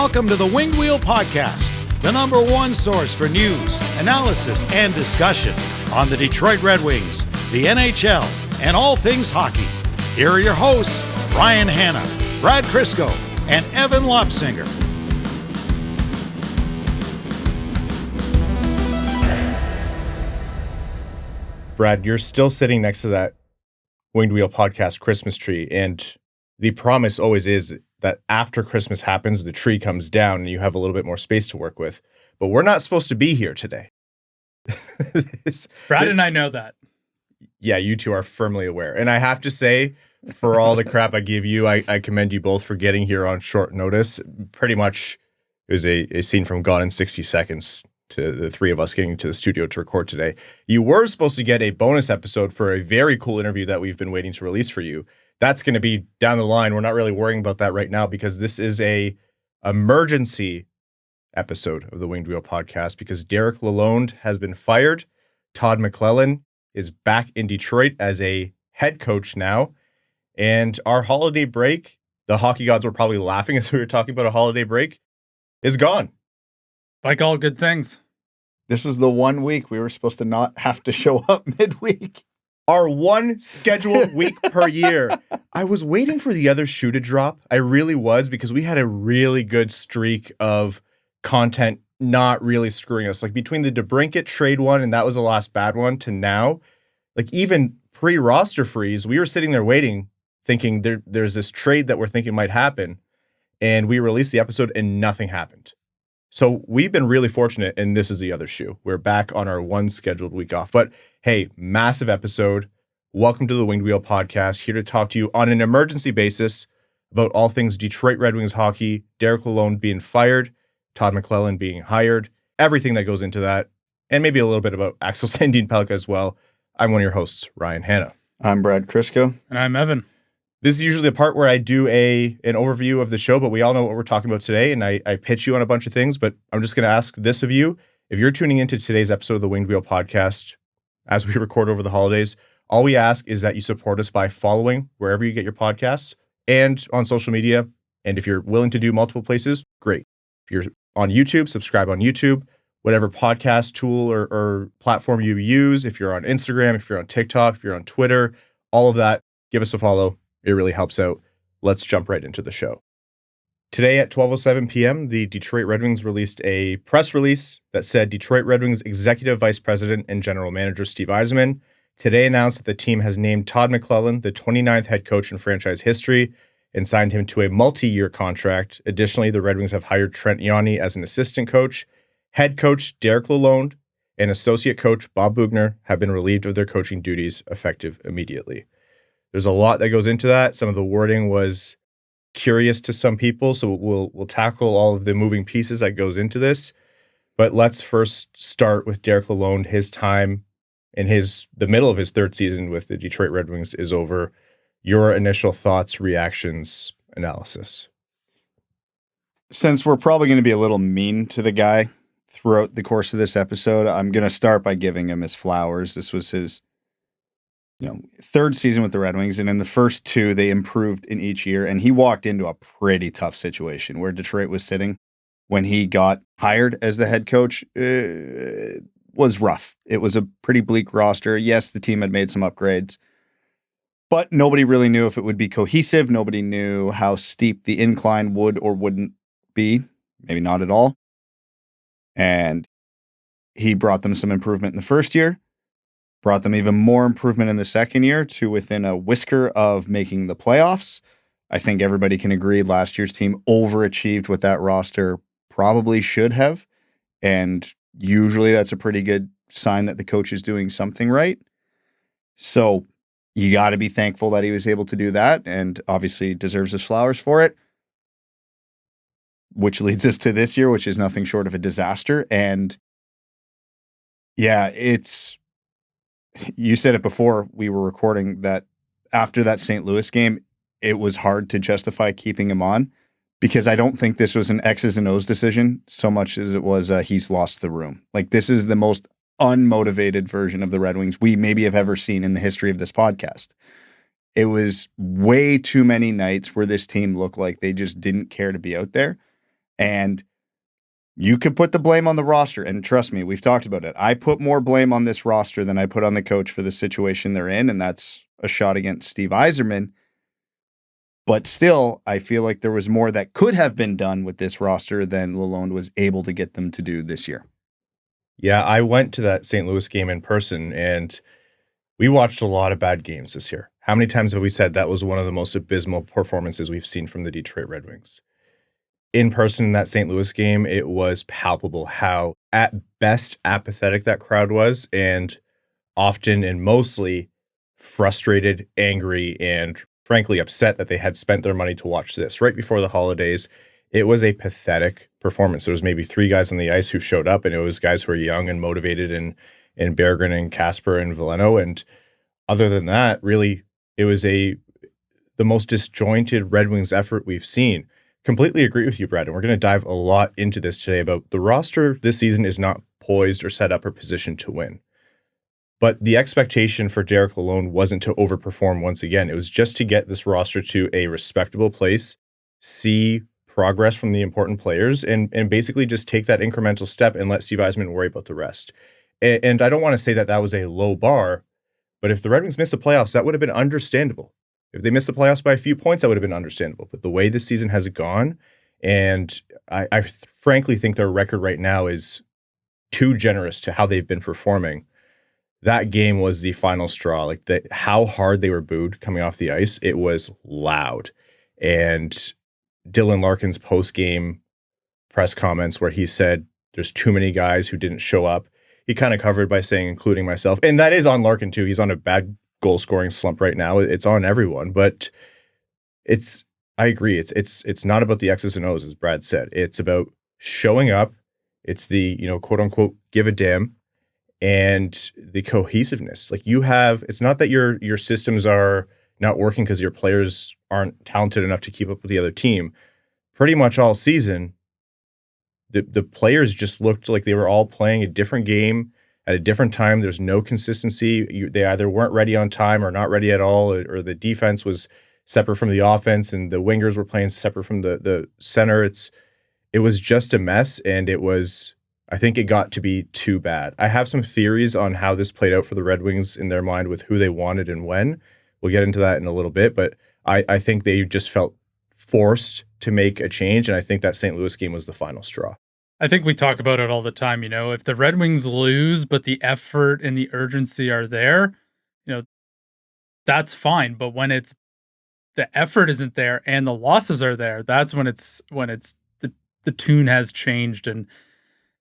Welcome to the Winged Wheel Podcast, the number one source for news, analysis, and discussion on the Detroit Red Wings, the NHL, and all things hockey. Here are your hosts, Ryan Hanna, Brad Crisco, and Evan Lopsinger. Brad, you're still sitting next to that Winged Wheel Podcast Christmas tree, and the promise always is that after Christmas happens, the tree comes down and you have a little bit more space to work with. But we're not supposed to be here today. Brad and I know that. Yeah, you two are firmly aware. And I have to say, for all the crap I give you, I commend you both for getting here on short notice. Pretty much it was a scene from Gone in 60 Seconds to the three of us getting to the studio to record today. You were supposed to get a bonus episode for a very cool interview that we've been waiting to release for you. That's going to be down the line. We're not really worrying about that right now because this is a emergency episode of the Winged Wheel Podcast because Derek Lalonde has been fired. Todd McLellan is back in Detroit as a head coach now. And our holiday break, the hockey gods were probably laughing as we were talking about a holiday break, is gone. Like all good things. This was the 1 week we were supposed to not have to show up midweek. Our one scheduled week per year. I was waiting for the other shoe to drop. I really was, because we had a really good streak of content not really screwing us. Like between the DeBrincat trade one, and that was the last bad one, to now, like even pre-roster freeze, we were sitting there waiting, thinking there's this trade that we're thinking might happen. And we released the episode and nothing happened. So we've been really fortunate, and this is the other shoe. We're back on our one scheduled week off. But hey, massive episode. Welcome to the Winged Wheel Podcast, here to talk to you on an emergency basis about all things Detroit Red Wings hockey, Derek Lalonde being fired, Todd McLellan being hired, everything that goes into that, and maybe a little bit about Axel Sandin Pellikka as well. I'm one of your hosts, Ryan Hanna. I'm Brad Crisco. And I'm Evan. This is usually the part where I do an overview of the show, but we all know what we're talking about today, and I pitch you on a bunch of things, but I'm just going to ask this of you. If you're tuning into today's episode of the Winged Wheel Podcast, as we record over the holidays, all we ask is that you support us by following wherever you get your podcasts and on social media. And if you're willing to do multiple places, great. If you're on YouTube, subscribe on YouTube, whatever podcast tool or platform you use. If you're on Instagram, if you're on TikTok, if you're on Twitter, all of that, give us a follow. It really helps out. Let's jump right into the show. Today at 12:07 p.m., the Detroit Red Wings released a press release that said Detroit Red Wings Executive Vice President and General Manager Steve Yzerman today announced that the team has named Todd McLellan the 29th head coach in franchise history and signed him to a multi-year contract. Additionally, the Red Wings have hired Trent Yawney as an assistant coach. Head coach Derek Lalonde and associate coach Bob Boughner have been relieved of their coaching duties effective immediately. There's a lot that goes into that. Some of the wording was curious to some people, so we'll tackle all of the moving pieces that goes into this. But let's first start with Derek Lalonde. His time in the middle of his third season with the Detroit Red Wings is over. Your initial thoughts, reactions, analysis. Since we're probably going to be a little mean to the guy throughout the course of this episode, I'm going to start by giving him his flowers. This was his third season with the Red Wings, and in the first two, they improved in each year, and he walked into a pretty tough situation where Detroit was sitting when he got hired as the head coach. Was rough. It was a pretty bleak roster. Yes, the team had made some upgrades, but nobody really knew if it would be cohesive. Nobody knew how steep the incline would or wouldn't be. Maybe not at all. And he brought them some improvement in the first year. Brought them even more improvement in the second year to within a whisker of making the playoffs. I think everybody can agree last year's team overachieved what that roster probably should have. And usually that's a pretty good sign that the coach is doing something right. So you got to be thankful that he was able to do that, and obviously deserves his flowers for it. Which leads us to this year, which is nothing short of a disaster. And yeah, you said it before we were recording that after that St. Louis game, it was hard to justify keeping him on because I don't think this was an X's and O's decision so much as it was he's lost the room. Like, this is the most unmotivated version of the Red Wings we maybe have ever seen in the history of this podcast. It was way too many nights where this team looked like they just didn't care to be out there. And you could put the blame on the roster. And trust me, we've talked about it. I put more blame on this roster than I put on the coach for the situation they're in. And that's a shot against Steve Yzerman. But still, I feel like there was more that could have been done with this roster than Lalonde was able to get them to do this year. Yeah, I went to that St. Louis game in person, and we watched a lot of bad games this year. How many times have we said that was one of the most abysmal performances we've seen from the Detroit Red Wings? In person in that St. Louis game, it was palpable how, at best, apathetic that crowd was, and often and mostly frustrated, angry, and frankly upset that they had spent their money to watch this right before the holidays. It was a pathetic performance. There was maybe 3 guys on the ice who showed up, and it was guys who were young and motivated, and Berggren and Kasper and Veleno. And other than that, really, it was the most disjointed Red Wings effort we've seen. Completely agree with you, Brad, and we're going to dive a lot into this today about the roster this season is not poised or set up or positioned to win. But the expectation for Derek Lalonde wasn't to overperform once again. It was just to get this roster to a respectable place, see progress from the important players, and basically just take that incremental step and let Steve Yzerman worry about the rest. And I don't want to say that that was a low bar, but if the Red Wings missed the playoffs, that would have been understandable. If they missed the playoffs by a few points, that would have been understandable. But the way this season has gone, and I frankly think their record right now is too generous to how they've been performing. That game was the final straw. Like how hard they were booed coming off the ice, it was loud. And Dylan Larkin's post-game press comments where he said there's too many guys who didn't show up, he kind of covered by saying, including myself. And that is on Larkin too. He's on a bad goal-scoring slump right now. It's on everyone. But I agree. It's not about the X's and O's, as Brad said. It's about showing up. It's the, quote-unquote, give a damn. And the cohesiveness. Like it's not that your systems are not working because your players aren't talented enough to keep up with the other team. Pretty much all season, the players just looked like they were all playing a different game at a different time. There's no consistency. They either weren't ready on time or not ready at all, or the defense was separate from the offense and the wingers were playing separate from the center. It was just a mess, and I think it got to be too bad. I have some theories on how this played out for the Red Wings in their mind with who they wanted and when. We'll get into that in a little bit, but I think they just felt forced to make a change, and I think that St. Louis game was the final straw. I think we talk about it all the time. If the Red Wings lose, but the effort and the urgency are there, that's fine. But when the effort isn't there and the losses are there, that's when the tune has changed. And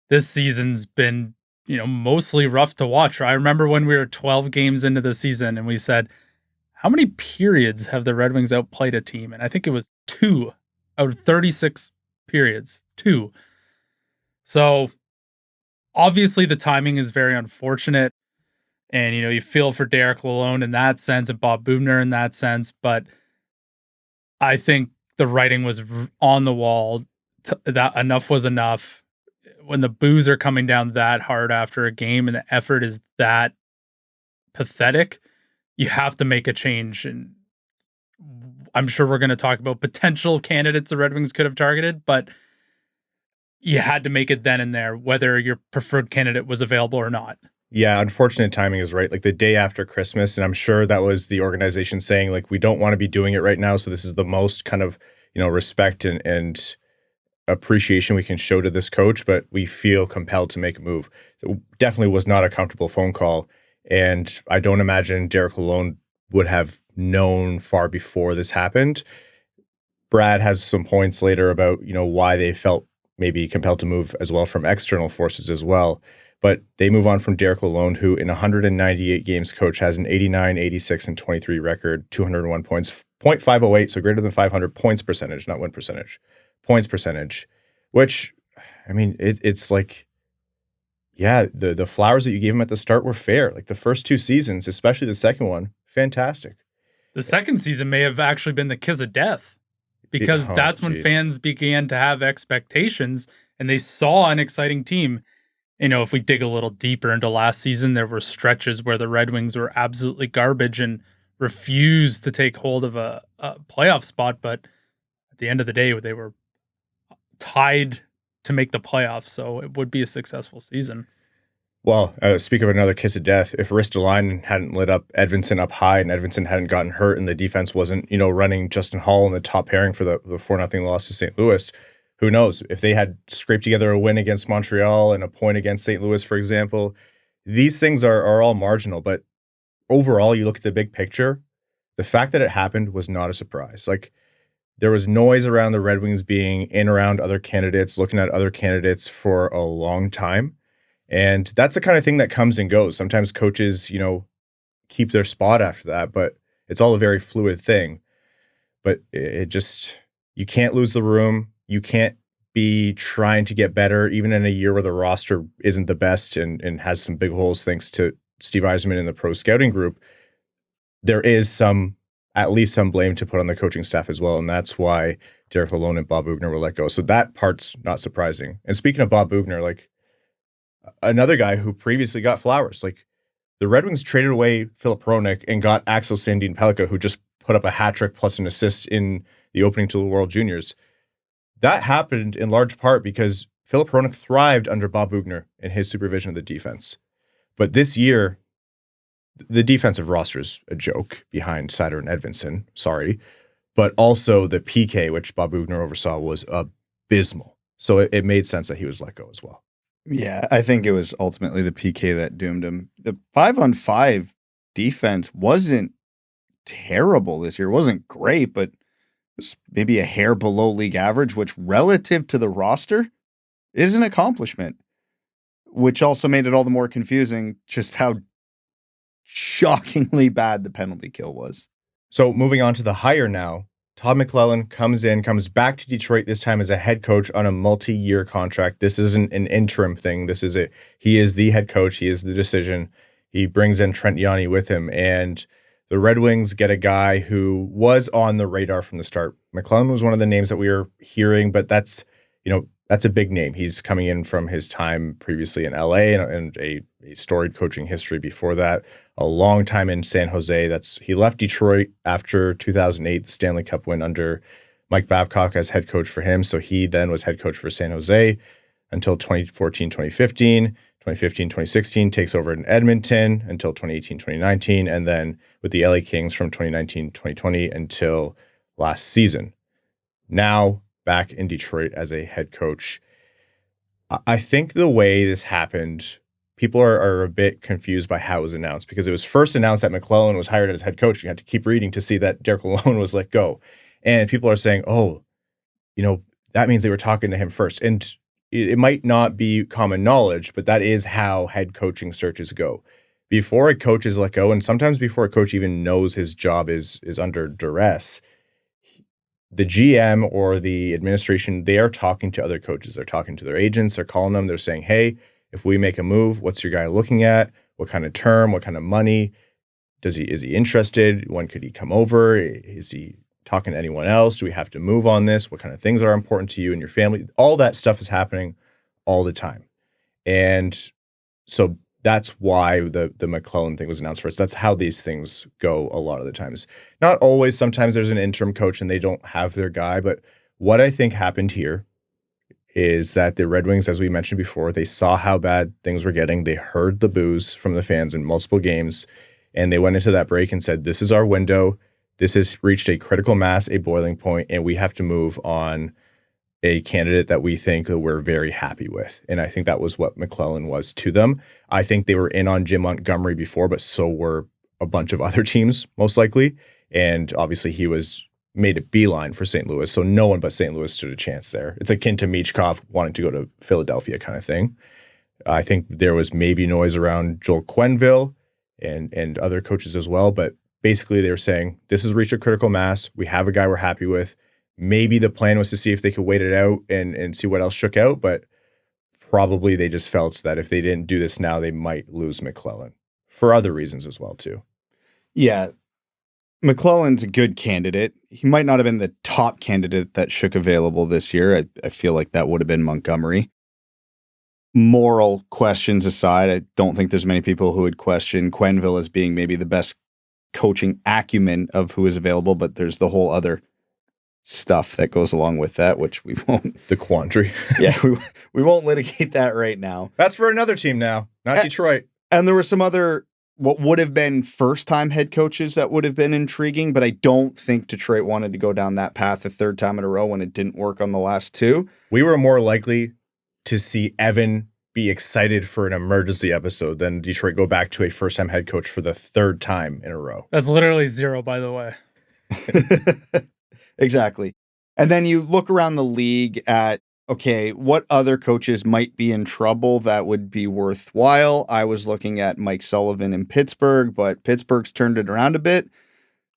this season's been, mostly rough to watch. I remember when we were 12 games into the season and we said, how many periods have the Red Wings outplayed a team? And I think it was 2 out of 36 periods. 2. So obviously the timing is very unfortunate. And, you feel for Derek Lalonde in that sense and Bob Bubner in that sense. But I think the writing was on the wall. That enough was enough. When the boos are coming down that hard after a game and the effort is that pathetic, you have to make a change. And I'm sure we're going to talk about potential candidates the Red Wings could have targeted, but you had to make it then and there, whether your preferred candidate was available or not. Yeah, unfortunate timing is right. Like the day after Christmas, and I'm sure that was the organization saying, like, we don't want to be doing it right now, so this is the most kind of, respect and appreciation we can show to this coach, but we feel compelled to make a move. So it definitely was not a comfortable phone call, and I don't imagine Derek Lalonde would have known far before this happened. Brad has some points later about, why they felt maybe compelled to move as well from external forces as well. But they move on from Derek Lalonde, who in 198 games coach has an 89, 86, and 23 record, 201 points, .508, so greater than 500 points percentage, not win percentage. Points percentage, which, it's like, yeah, the flowers that you gave him at the start were fair. Like the first 2 seasons, especially the second one, fantastic. The second season may have actually been the kiss of death because that's when fans began to have expectations and they saw an exciting team. If we dig a little deeper into last season, there were stretches where the Red Wings were absolutely garbage and refused to take hold of a playoff spot. But at the end of the day, they were tied to make the playoffs, so it would be a successful season. Well, speak of another kiss of death, if Ristolainen hadn't lit up Edvinsson up high and Edvinsson hadn't gotten hurt and the defense wasn't, running Justin Hall in the top pairing for the 4-0 loss to St. Louis, who knows? If they had scraped together a win against Montreal and a point against St. Louis, for example, these things are all marginal. But overall, you look at the big picture, the fact that it happened was not a surprise. Like, there was noise around the Red Wings being in around other candidates, looking at other candidates for a long time. And that's the kind of thing that comes and goes. Sometimes coaches, keep their spot after that, but it's all a very fluid thing. But it just, you can't lose the room. You can't be trying to get better, even in a year where the roster isn't the best and has some big holes thanks to Steve Yzerman and the pro scouting group. There is at least some blame to put on the coaching staff as well. And that's why Derek Lalonde and Bob Boughner were let go. So that part's not surprising. And speaking of Bob Boughner, like, another guy who previously got flowers, like, the Red Wings traded away Filip Hronek and got Axel Sandin Pellikka, who just put up a hat trick plus an assist in the opening to the World Juniors. That happened in large part because Filip Hronek thrived under Bob Boughner in his supervision of the defense. But this year, the defensive roster is a joke behind Seider and Edvinsson, sorry. But also the PK, which Bob Boughner oversaw, was abysmal. So it made sense that he was let go as well. Yeah, I think it was ultimately the PK that doomed him. The 5-on-5 defense wasn't terrible this year. It wasn't great, but it's maybe a hair below league average, which relative to the roster is an accomplishment, which also made it all the more confusing just how shockingly bad the penalty kill was. So moving on to the hire now, Todd McLellan comes back to Detroit, this time as a head coach on a multi-year contract. This isn't an interim thing. He is the head coach. He is the decision. He brings in Trent Yanni with him, and the Red Wings get a guy who was on the radar from the start. McLellan was one of the names that we were hearing, but that's a big name. He's coming in from his time previously in LA and a storied coaching history before that. A long time in San Jose. He left Detroit after 2008, the Stanley Cup win under Mike Babcock as head coach for him. So he then was head coach for San Jose until 2014, 2015. 2015, 2016 takes over in Edmonton until 2018, 2019. And then with the LA Kings from 2019, 2020 until last season. Now back in Detroit as a head coach. I think the way this happened, people are a bit confused by how it was announced, because it was first announced that McLellan was hired as head coach. You had to keep reading to see that Derek Lalonde was let go. And people are saying, that means they were talking to him first. And it might not be common knowledge, but that is how head coaching searches go. Before a coach is let go, and sometimes before a coach even knows his job is under duress, the GM or the administration, they are talking to other coaches. They're talking to their agents. They're calling them. They're saying, hey, if we make a move, what's your guy looking at? What kind of term? What kind of money? Is he interested? When could he come over? Is he talking to anyone else? Do we have to move on this? What kind of things are important to you and your family? All that stuff is happening all the time. And so that's why the McLellan thing was announced first. That's how these things go a lot of the times. Not always. Sometimes there's an interim coach and they don't have their guy. But what I think happened here is that the Red Wings, as we mentioned before, they saw how bad things were getting. They heard the boos from the fans in multiple games, and they went into that break and said, this is our window. This has reached a critical mass, a boiling point, and we have to move on a candidate that we think that we're very happy with. And I think that was what McLellan was to them. I think they were in on Jim Montgomery before, but so were a bunch of other teams, most likely. And obviously he made a beeline for St. Louis, so no one but St. Louis stood a chance there. It's akin to Michkov wanting to go to Philadelphia kind of thing. I think there was maybe noise around Joel Quenneville and other coaches as well, but basically they were saying, this has reached a critical mass. We have a guy we're happy with. Maybe the plan was to see if they could wait it out and see what else shook out, but probably they just felt that if they didn't do this now, they might lose McLellan for other reasons as well, too. Yeah, McLellan's a good candidate. He might not have been the top candidate that shook available this year. I feel like that would have been Montgomery. Moral questions aside, I don't think there's many people who would question Quenneville as being maybe the best coaching acumen of who is available, but there's the whole other stuff that goes along with that, which we won't. The quandary. Yeah, we won't litigate that right now. That's for another team now, not Detroit. And there were some other what would have been first-time head coaches that would have been intriguing, but I don't think Detroit wanted to go down that path a third time in a row when it didn't work on the last two. We were more likely to see Evan be excited for an emergency episode than Detroit go back to a first-time head coach for the third time in a row. That's literally 0, by the way. Exactly. And then you look around the league at, okay, what other coaches might be in trouble that would be worthwhile? I was looking at Mike Sullivan in Pittsburgh, but Pittsburgh's turned it around a bit.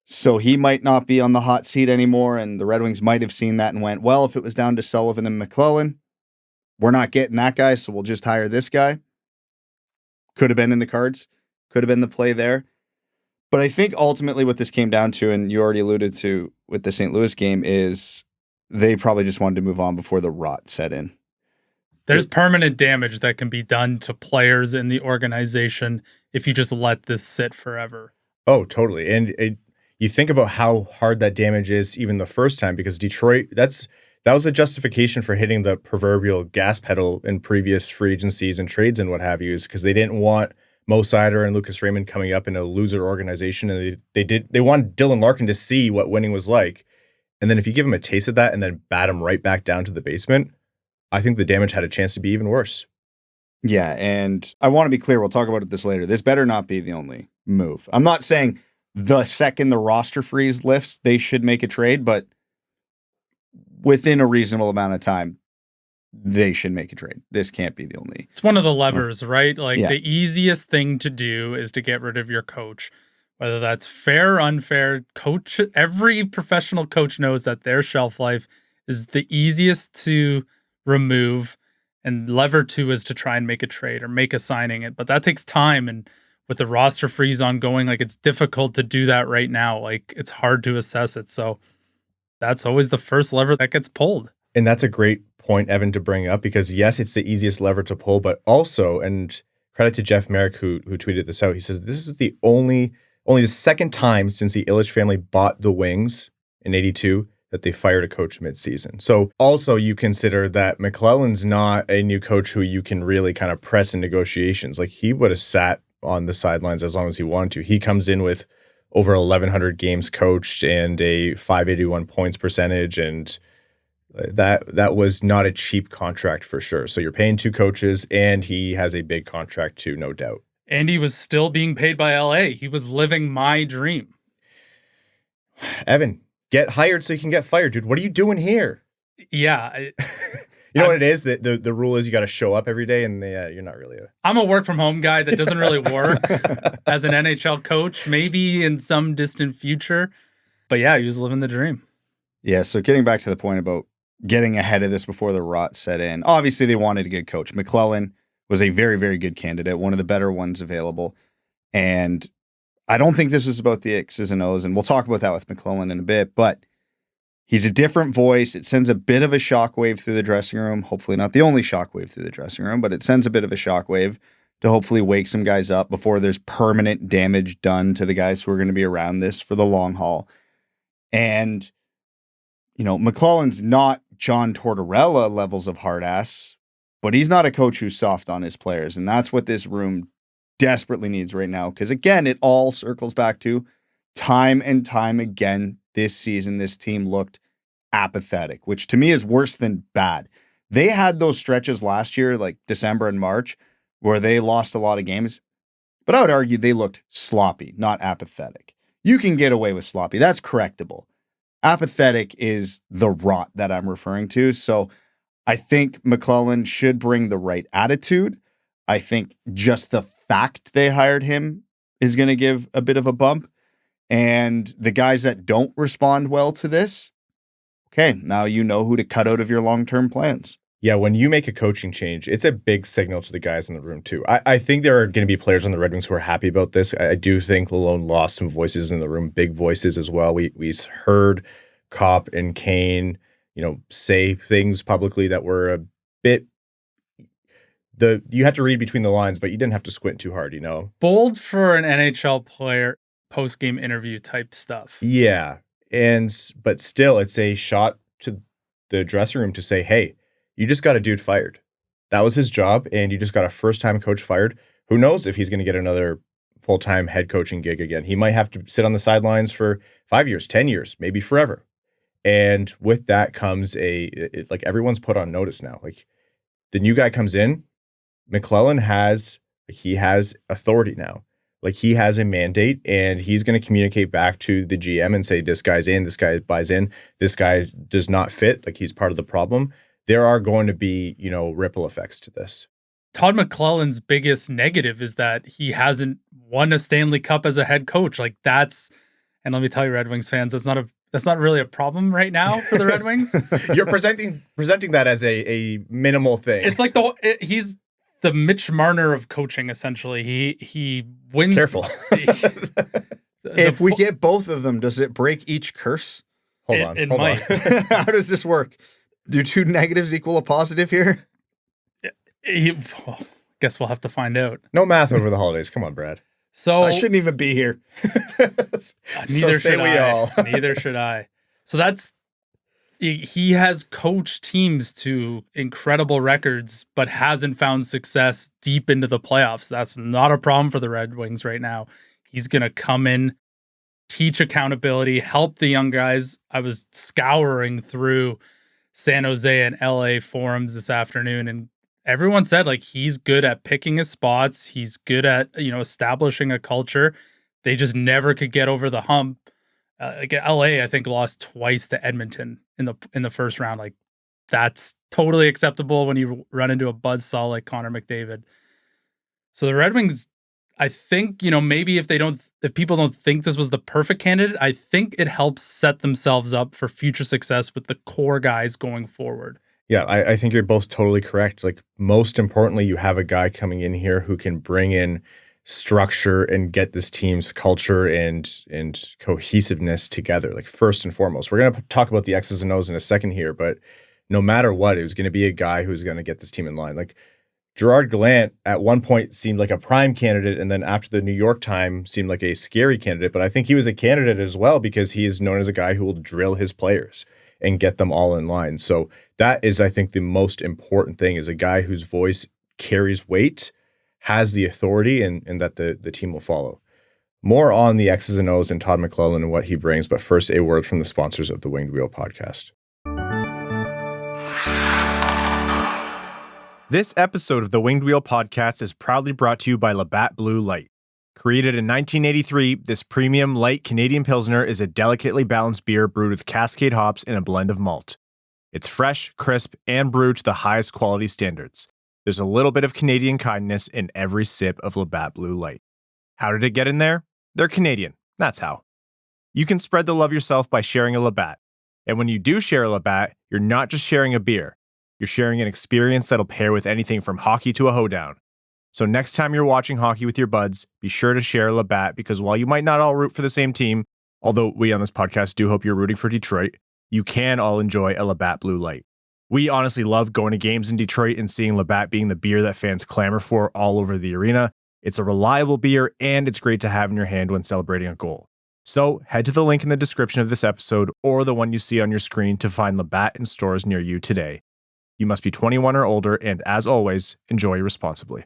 So he might not be on the hot seat anymore. And the Red Wings might have seen that and went, well, if it was down to Sullivan and McLellan, we're not getting that guy, so we'll just hire this guy. Could have been in the cards. Could have been the play there. But I think ultimately what this came down to, and you already alluded to with the St. Louis game, is they probably just wanted to move on before the rot set in. There's permanent damage that can be done to players in the organization if you just let this sit forever. Oh, totally. And you think about how hard that damage is even the first time, because Detroit, that was a justification for hitting the proverbial gas pedal in previous free agencies and trades and what have you, is because they didn't want Moritz Seider and Lucas Raymond coming up in a loser organization, and they wanted Dylan Larkin to see what winning was like. And then if you give him a taste of that and then bat him right back down to the basement, I think the damage had a chance to be even worse. Yeah, and I want to be clear, we'll talk about this later. This better not be the only move. I'm not saying the second the roster freeze lifts, they should make a trade, but within a reasonable amount of time, they should make a trade. This can't be the only. It's one of the levers, right? Like Yeah. the easiest thing to do is to get rid of your coach. Whether that's fair or unfair, coach, every professional coach knows that their shelf life is the easiest to remove, and lever 2 is to try and make a trade or make a signing. But that takes time, and with the roster freeze ongoing, like it's difficult to do that right now. Like it's hard to assess it. So that's always the first lever that gets pulled. And that's a great point, Evan, to bring up, because yes, it's the easiest lever to pull, but also, and credit to Jeff Merrick who tweeted this out, he says this is the only the second time since the Ilitch family bought the Wings in '82 that they fired a coach mid-season. So also you consider that McLellan's not a new coach who you can really kind of press in negotiations. Like he would have sat on the sidelines as long as he wanted to. He comes in with over 1,100 games coached and a .581 points percentage, and that was not a cheap contract for sure. So you're paying 2 coaches, and he has a big contract too, no doubt. And he was still being paid by LA. He was living my dream. Evan, get hired so you can get fired, dude. What are you doing here? Yeah. You know what it is? The rule is you got to show up every day, and you're not really I'm a work from home guy. That doesn't really work as an NHL coach, maybe in some distant future. But yeah, he was living the dream. Yeah, so getting back to the point about getting ahead of this before the rot set in, obviously they wanted a good coach. McLellan was a very, very good candidate, one of the better ones available. And I don't think this was about the X's and O's, and we'll talk about that with McLellan in a bit, but he's a different voice. It sends a bit of a shockwave through the dressing room. Hopefully not the only shockwave through the dressing room, but it sends a bit of a shockwave to hopefully wake some guys up before there's permanent damage done to the guys who are going to be around this for the long haul. And, you know, McLellan's not John Tortorella levels of hard ass, but he's not a coach who's soft on his players. And that's what this room desperately needs right now. Because again, it all circles back to time and time again this season, this team looked apathetic, which to me is worse than bad. They had those stretches last year, like December and March, where they lost a lot of games. But I would argue they looked sloppy, not apathetic. You can get away with sloppy. That's correctable. Apathetic is the rot that I'm referring to. So I think McLellan should bring the right attitude. I think just the fact they hired him is going to give a bit of a bump. And the guys that don't respond well to this, okay, now you know who to cut out of your long-term plans. Yeah, when you make a coaching change, it's a big signal to the guys in the room too. I think there are going to be players on the Red Wings who are happy about this. I do think Lalonde lost some voices in the room, big voices as well. We heard Kopp and Kane, say things publicly that were a bit. You had to read between the lines, but you didn't have to squint too hard, Bold for an NHL player, post-game interview type stuff. Yeah. But still, it's a shot to the dressing room to say, hey, you just got a dude fired. That was his job, and you just got a first-time coach fired. Who knows if he's going to get another full-time head coaching gig again. He might have to sit on the sidelines for 5 years, 10 years, maybe forever. And with that comes like everyone's put on notice now. Like the new guy comes in, McLellan has authority now. Like he has a mandate, and he's going to communicate back to the GM and say, this guy's in, this guy buys in, this guy does not fit. Like he's part of the problem. There are going to be, ripple effects to this. Todd McLellan's biggest negative is that he hasn't won a Stanley Cup as a head coach. Like and let me tell you, Red Wings fans, that's not really a problem right now for the Red Wings. You're presenting that as a minimal thing. It's like he's the Mitch Marner of coaching, essentially. He wins. Careful. If we get both of them, does it break each curse? Hold on. How does this work? Do two negatives equal a positive here? Guess we'll have to find out. No math over the holidays. Come on, Brad. So I shouldn't even be here. Neither should I. Neither should I. So he has coached teams to incredible records, but hasn't found success deep into the playoffs. That's not a problem for the Red Wings right now. He's going to come in, teach accountability, help the young guys. I was scouring through San Jose and LA forums this afternoon, and everyone said like he's good at picking his spots. He's good at, establishing a culture. They just never could get over the hump. Like LA, I think lost twice to Edmonton in the first round. Like that's totally acceptable when you run into a buzzsaw like Connor McDavid. So the Red Wings, I think, maybe if people don't think this was the perfect candidate, I think it helps set themselves up for future success with the core guys going forward. Yeah, I think you're both totally correct. Like most importantly, you have a guy coming in here who can bring in structure and get this team's culture and cohesiveness together. Like first and foremost, we're going to talk about the X's and O's in a second here, but no matter what, it was going to be a guy who's going to get this team in line. Like Gerrard Gallant at one point seemed like a prime candidate, and then after the New York time seemed like a scary candidate. But I think he was a candidate as well because he is known as a guy who will drill his players and get them all in line. So that is, I think, the most important thing, is a guy whose voice carries weight, has the authority, and that the team will follow. More on the X's and O's and Todd McLellan and what he brings, but first a word from the sponsors of the Winged Wheel podcast. This episode of the Winged Wheel podcast is proudly brought to you by Labatt Blue Light. Created in 1983, this premium light Canadian Pilsner is a delicately balanced beer brewed with Cascade hops and a blend of malt. It's fresh, crisp, and brewed to the highest quality standards. There's a little bit of Canadian kindness in every sip of Labatt Blue Light. How did it get in there? They're Canadian. That's how. You can spread the love yourself by sharing a Labatt. And when you do share a Labatt, you're not just sharing a beer. You're sharing an experience that'll pair with anything from hockey to a hoedown. So next time you're watching hockey with your buds, be sure to share a Labatt, because while you might not all root for the same team, although we on this podcast do hope you're rooting for Detroit, you can all enjoy a Labatt Blue Light. We honestly love going to games in Detroit and seeing Labatt being the beer that fans clamor for all over the arena. It's a reliable beer, and it's great to have in your hand when celebrating a goal. So head to the link in the description of this episode or the one you see on your screen to find Labatt in stores near you today. You must be 21 or older, and as always, enjoy responsibly.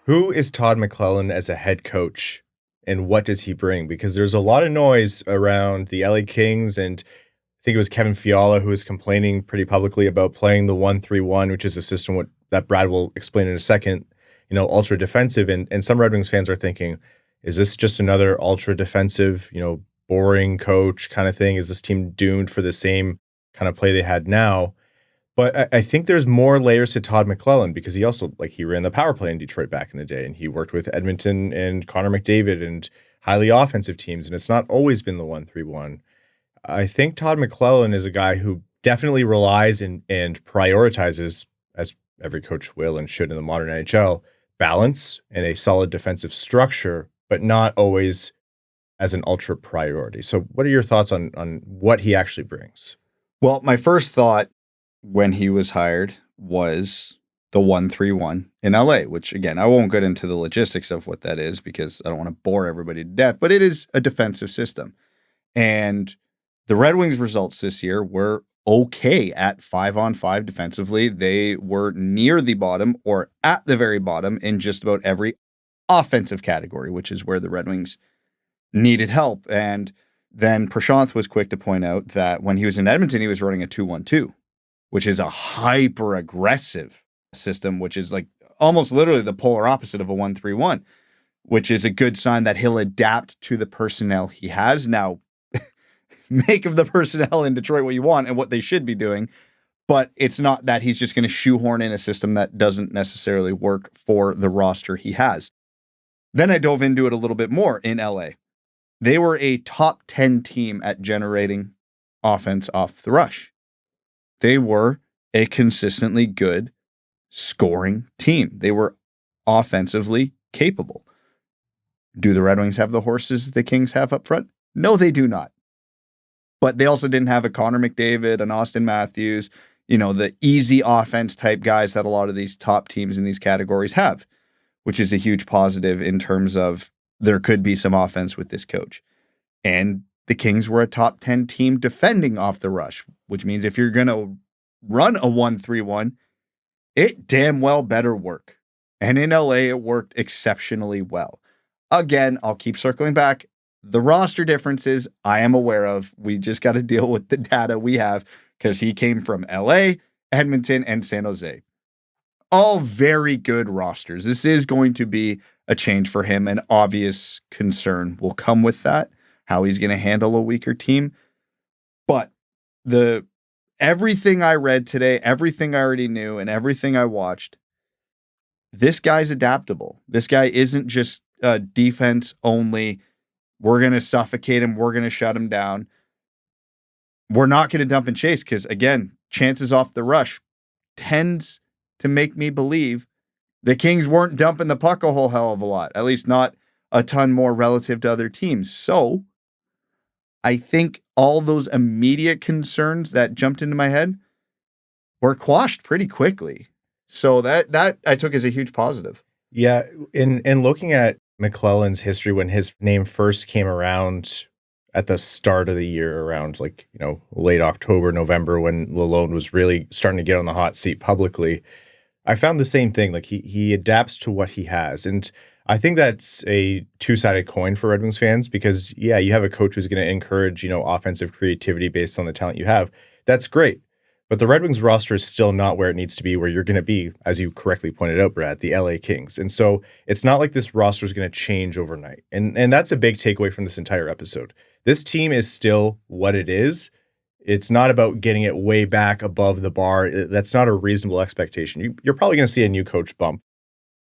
Who is Todd McLellan as a head coach, and what does he bring? Because there's a lot of noise around the LA Kings, and I think it was Kevin Fiala who was complaining pretty publicly about playing the 1-3-1, which is a system that Brad will explain in a second, ultra defensive. And some Red Wings fans are thinking, is this just another ultra defensive, boring coach kind of thing? Is this team doomed for the same kind of play they had now? But I think there's more layers to Todd McLellan, because he also, he ran the power play in Detroit back in the day, and he worked with Edmonton and Connor McDavid and highly offensive teams, and it's not always been the 1-3-1. I think Todd McLellan is a guy who definitely relies and prioritizes, as every coach will and should in the modern NHL, balance and a solid defensive structure, but not always as an ultra priority. So what are your thoughts on what he actually brings? Well, my first thought when he was hired was the 1-3-1 in LA, which again, I won't get into the logistics of what that is because I don't want to bore everybody to death, but it is a defensive system. And the Red Wings results this year were okay at 5-on-5 defensively. They were near the bottom or at the very bottom in just about every offensive category, which is where the Red Wings needed help. And then Prashanth was quick to point out that when he was in Edmonton, he was running a 2-1-2, which is a hyper aggressive system, which is like almost literally the polar opposite of a 1-3-1, which is a good sign that he'll adapt to the personnel he has. Now, make of the personnel in Detroit what you want and what they should be doing, but it's not that he's just going to shoehorn in a system that doesn't necessarily work for the roster he has. Then I dove into it a little bit more in LA. They were a top 10 team at generating offense off the rush. They were a consistently good scoring team. They were offensively capable. Do the Red Wings have the horses the Kings have up front? No, they do not. But they also didn't have a Connor McDavid, an Austin Matthews, the easy offense type guys that a lot of these top teams in these categories have, which is a huge positive in terms of there could be some offense with this coach. And the Kings were a top 10 team defending off the rush, which means if you're going to run a 1-3-1, it damn well better work. And in LA, it worked exceptionally well. Again, I'll keep circling back. The roster differences I am aware of. We just got to deal with the data we have because he came from LA, Edmonton, and San Jose. All very good rosters. This is going to be a change for him. An obvious concern will come with that, how he's going to handle a weaker team. But everything I read today, everything I already knew, and everything I watched, this guy's adaptable. This guy isn't just defense only. We're going to suffocate him. We're going to shut him down. We're not going to dump and chase because, again, chances off the rush tends to make me believe the Kings weren't dumping the puck a whole hell of a lot, at least not a ton more relative to other teams. So I think all those immediate concerns that jumped into my head were quashed pretty quickly. So that I took as a huge positive. Yeah, in looking at McLellan's history when his name first came around at the start of the year, around late October, November, when Lalonde was really starting to get on the hot seat publicly, I found the same thing. Like he adapts to what he has. And I think that's a two-sided coin for Red Wings fans because, yeah, you have a coach who's going to encourage, offensive creativity based on the talent you have. That's great. But the Red Wings roster is still not where it needs to be, where you're going to be, as you correctly pointed out, Brad, the LA Kings. And so it's not like this roster is going to change overnight. And that's a big takeaway from this entire episode. This team is still what it is. It's not about getting it way back above the bar. That's not a reasonable expectation. You're probably going to see a new coach bump,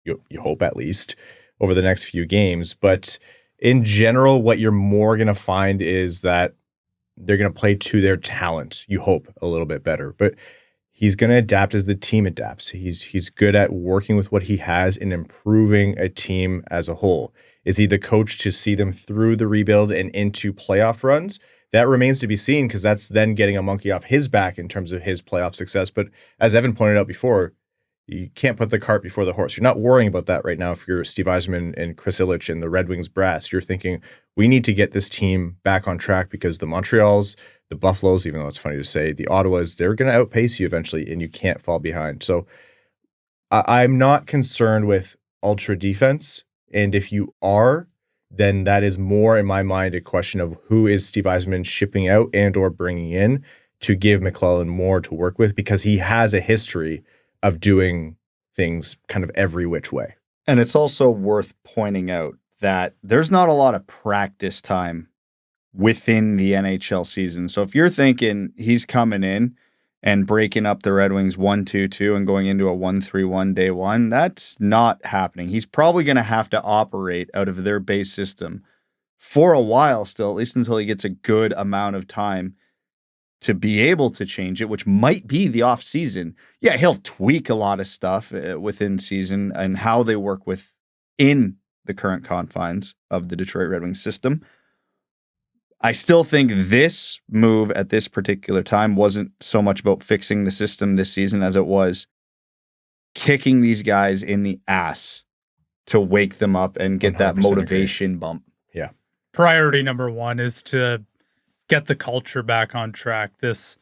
you hope at least, over the next few games. But in general, what you're more going to find is that they're going to play to their talent, you hope, a little bit better. But he's going to adapt as the team adapts. He's good at working with what he has and improving a team as a whole. Is he the coach to see them through the rebuild and into playoff runs? That remains to be seen because that's then getting a monkey off his back in terms of his playoff success. But as Evan pointed out before, you can't put the cart before the horse. You're not worrying about that right now. If you're Steve Yzerman and Chris Ilitch and the Red Wings brass, you're thinking, we need to get this team back on track because the Montreals, the Buffaloes, even though it's funny to say, the Ottawas, they're going to outpace you eventually and you can't fall behind. So I'm not concerned with ultra defense. And if you are, then that is more, in my mind, a question of who is Steve Yzerman shipping out and or bringing in to give McLellan more to work with because he has a history of doing things kind of every which way. And it's also worth pointing out that there's not a lot of practice time within the NHL season. So if you're thinking he's coming in and breaking up the Red Wings 1-2-2 and going into a 1-3-1 day one, that's not happening. He's probably going to have to operate out of their base system for a while still, at least until he gets a good amount of time to be able to change it, which might be the off season. Yeah, he'll tweak a lot of stuff within season and how they work within the current confines of the Detroit Red Wings system. I still think this move at this particular time wasn't so much about fixing the system this season as it was kicking these guys in the ass to wake them up and get that 100% motivation bump. Yeah. Priority number one is to get the culture back on track. This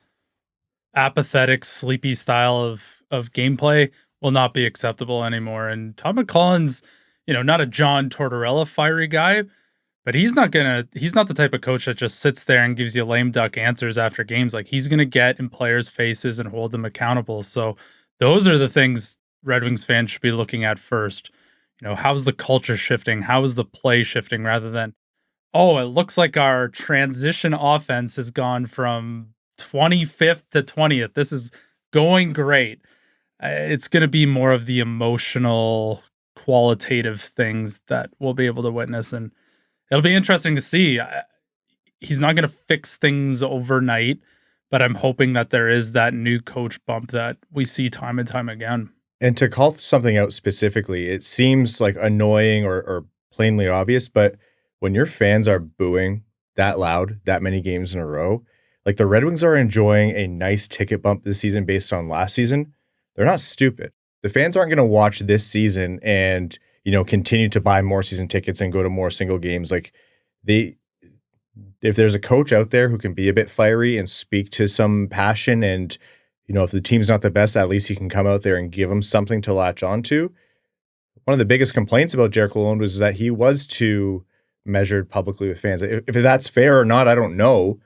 apathetic, sleepy style of gameplay will not be acceptable anymore. And Todd McLellan's, not a John Tortorella fiery guy, but he's not the type of coach that just sits there and gives you lame duck answers after games. Like, he's going to get in players' faces and hold them accountable. So those are the things Red Wings fans should be looking at first. How's the culture shifting? How is the play shifting, rather than, it looks like our transition offense has gone from 25th to 20th. This is going great. It's going to be more of the emotional, qualitative things that we'll be able to witness. And it'll be interesting to see. He's not going to fix things overnight, but I'm hoping that there is that new coach bump that we see time and time again. And to call something out specifically, it seems like annoying or plainly obvious, but when your fans are booing that loud, that many games in a row, like the Red Wings are enjoying a nice ticket bump this season based on last season. They're not stupid. The fans aren't going to watch this season and, continue to buy more season tickets and go to more single games. Like, if there's a coach out there who can be a bit fiery and speak to some passion, and, if the team's not the best, at least he can come out there and give them something to latch onto. One of the biggest complaints about Gerrard Gallant was that he was too measured publicly with fans. If that's fair or not, I don't know.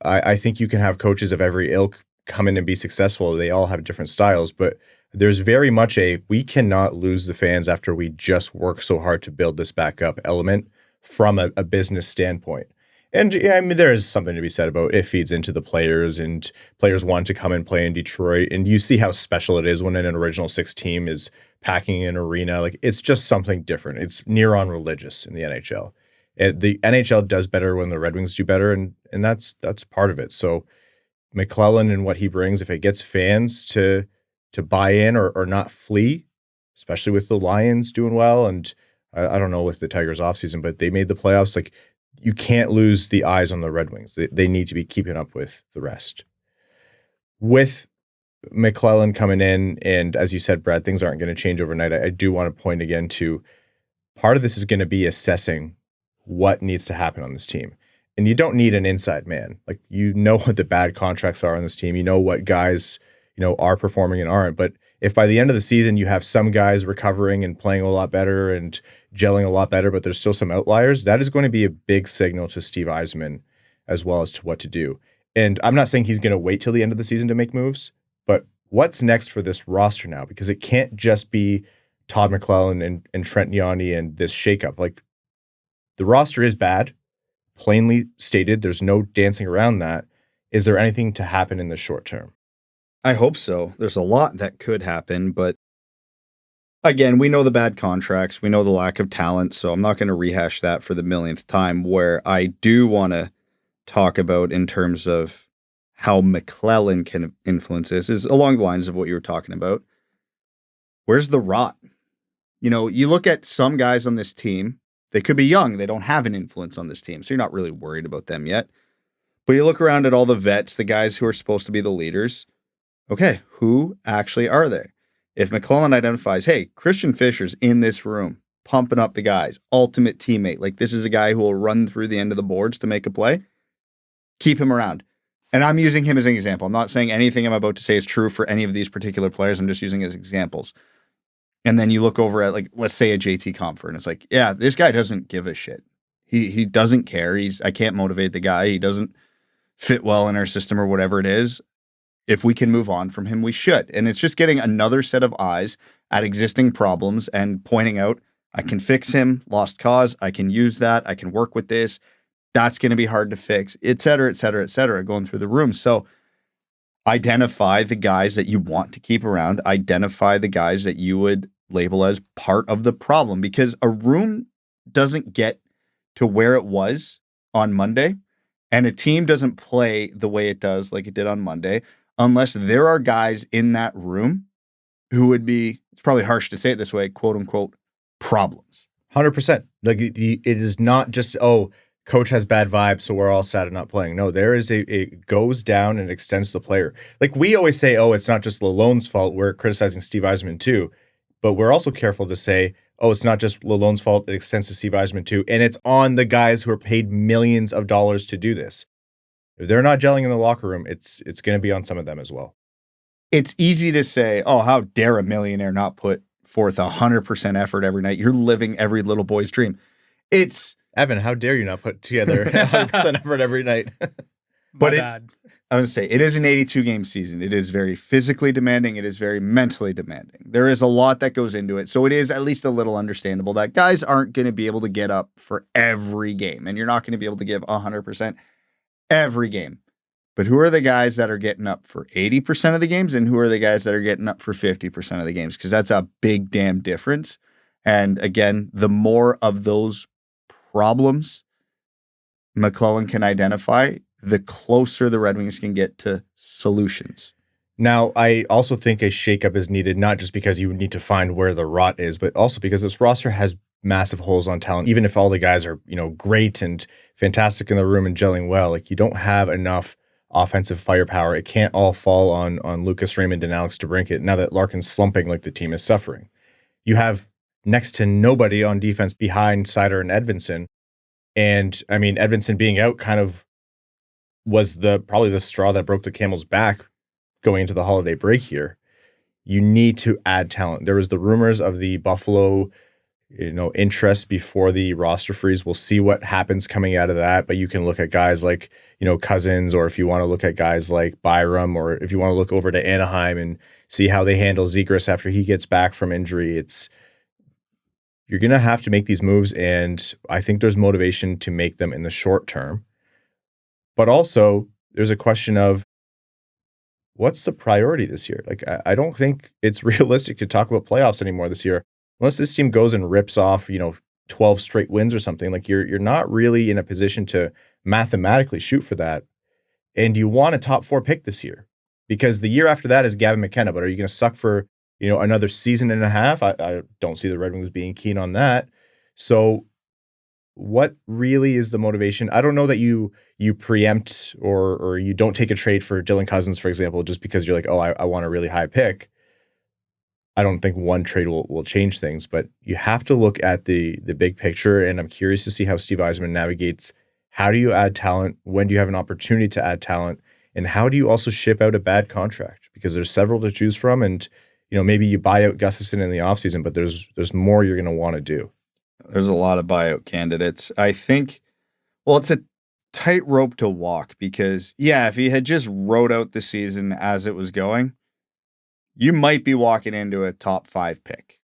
I think you can have coaches of every ilk come in and be successful. They all have different styles, but there's very much we cannot lose the fans after we just work so hard to build this back up element from a business standpoint. And yeah, I mean, there is something to be said about it feeds into the players, and players want to come and play in Detroit. And you see how special it is when an original six team is packing an arena. Like, it's just something different. It's near on religious in the NHL. The NHL does better when the Red Wings do better, and that's part of it. So McLellan and what he brings, if it gets fans to buy in or not flee, especially with the Lions doing well, and I don't know with the Tigers offseason, but they made the playoffs. Like, you can't lose the eyes on the Red Wings. They need to be keeping up with the rest. With McLellan coming in, and as you said, Brad, things aren't going to change overnight. I do want to point again to part of this is going to be assessing what needs to happen on this team. And you don't need an inside man. Like, what the bad contracts are on this team. What guys, are performing and aren't. But if by the end of the season you have some guys recovering and playing a lot better and gelling a lot better, but there's still some outliers, that is going to be a big signal to Steve Yzerman as well as to what to do. And I'm not saying he's going to wait till the end of the season to make moves, but what's next for this roster now? Because it can't just be Todd McLellan and Trent Yawney and this shakeup. Like, the roster is bad, plainly stated. There's no dancing around that. Is there anything to happen in the short term? I hope so. There's a lot that could happen, but again, we know the bad contracts. We know the lack of talent, so I'm not going to rehash that for the millionth time. Where I do want to talk about in terms of how McLellan can influence this is along the lines of what you were talking about. Where's the rot? You look at some guys on this team, they could be young. They don't have an influence on this team, so you're not really worried about them yet. But you look around at all the vets, the guys who are supposed to be the leaders. Okay, who actually are they? If McLellan identifies, hey, Christian Fischer's in this room, pumping up the guys, ultimate teammate, like this is a guy who will run through the end of the boards to make a play, keep him around. And I'm using him as an example. I'm not saying anything I'm about to say is true for any of these particular players. I'm just using it as examples. And then you look over at, like, let's say a JT Compher, and it's like, yeah, this guy doesn't give a shit. He doesn't care. I can't motivate the guy. He doesn't fit well in our system or whatever it is. If we can move on from him, we should. And it's just getting another set of eyes at existing problems and pointing out, I can fix him, lost cause. I can use that. I can work with this. That's going to be hard to fix, et cetera, et cetera, et cetera, going through the room. So identify the guys that you want to keep around. Identify the guys that you would label as part of the problem, because a room doesn't get to where it was on Monday, and a team doesn't play the way it does, like it did on Monday, unless there are guys in that room who would be, it's probably harsh to say it this way, quote unquote, problems. 100%. Like, it is not just, coach has bad vibes, so we're all sad and not playing. No, there is it goes down and extends the player. Like we always say, oh, it's not just Lalonde's fault. We're criticizing Steve Yzerman too. But we're also careful to say, oh, it's not just Lalonde's fault. It extends to Steve Yzerman too. And it's on the guys who are paid millions of dollars to do this. If they're not gelling in the locker room, it's going to be on some of them as well. It's easy to say, oh, how dare a millionaire not put forth 100% effort every night? You're living every little boy's dream. It's Evan, how dare you not put together 100% effort every night? But I was going to say, it is an 82-game season. It is very physically demanding. It is very mentally demanding. There is a lot that goes into it. So it is at least a little understandable that guys aren't going to be able to get up for every game. And you're not going to be able to give 100% every game. But who are the guys that are getting up for 80% of the games? And who are the guys that are getting up for 50% of the games? Because that's a big damn difference. And again, the more of those problems McLellan can identify, the closer the Red Wings can get to solutions. Now, I also think a shakeup is needed, not just because you need to find where the rot is, but also because this roster has massive holes on talent. Even if all the guys are, great and fantastic in the room and gelling well, like you don't have enough offensive firepower. It can't all fall on Lucas Raymond and Alex DeBrincat now that Larkin's slumping like the team is suffering. You have next to nobody on defense behind Seider and Edvinsson. And I mean, Edvinsson being out kind of was probably the straw that broke the camel's back going into the holiday break here. You need to add talent. There was the rumors of the Buffalo, interest before the roster freeze. We'll see what happens coming out of that. But you can look at guys like, Cozens, or if you want to look at guys like Byram, or if you want to look over to Anaheim and see how they handle Zegras after he gets back from injury. You're going to have to make these moves, and I think there's motivation to make them in the short term. But also, there's a question of what's the priority this year? Like, I don't think it's realistic to talk about playoffs anymore this year. Unless this team goes and rips off, 12 straight wins or something, like you're not really in a position to mathematically shoot for that. And you want a top 4 pick this year because the year after that is Gavin McKenna. But are you going to suck for another season and a half? I don't see the Red Wings being keen on that. So what really is the motivation? I don't know that you preempt or you don't take a trade for Dylan Cozens, for example, just because you're like, oh, I want a really high pick. I don't think one trade will change things, but you have to look at the big picture, and I'm curious to see how Steve Yzerman navigates. How do you add talent? When do you have an opportunity to add talent? And how do you also ship out a bad contract? Because there's several to choose from, and maybe you buy out Gustafsson in the offseason, but there's more you're going to want to do. There's a lot of buyout candidates. I think, it's a tightrope to walk because, if he had just rode out the season as it was going, you might be walking into a top 5 pick.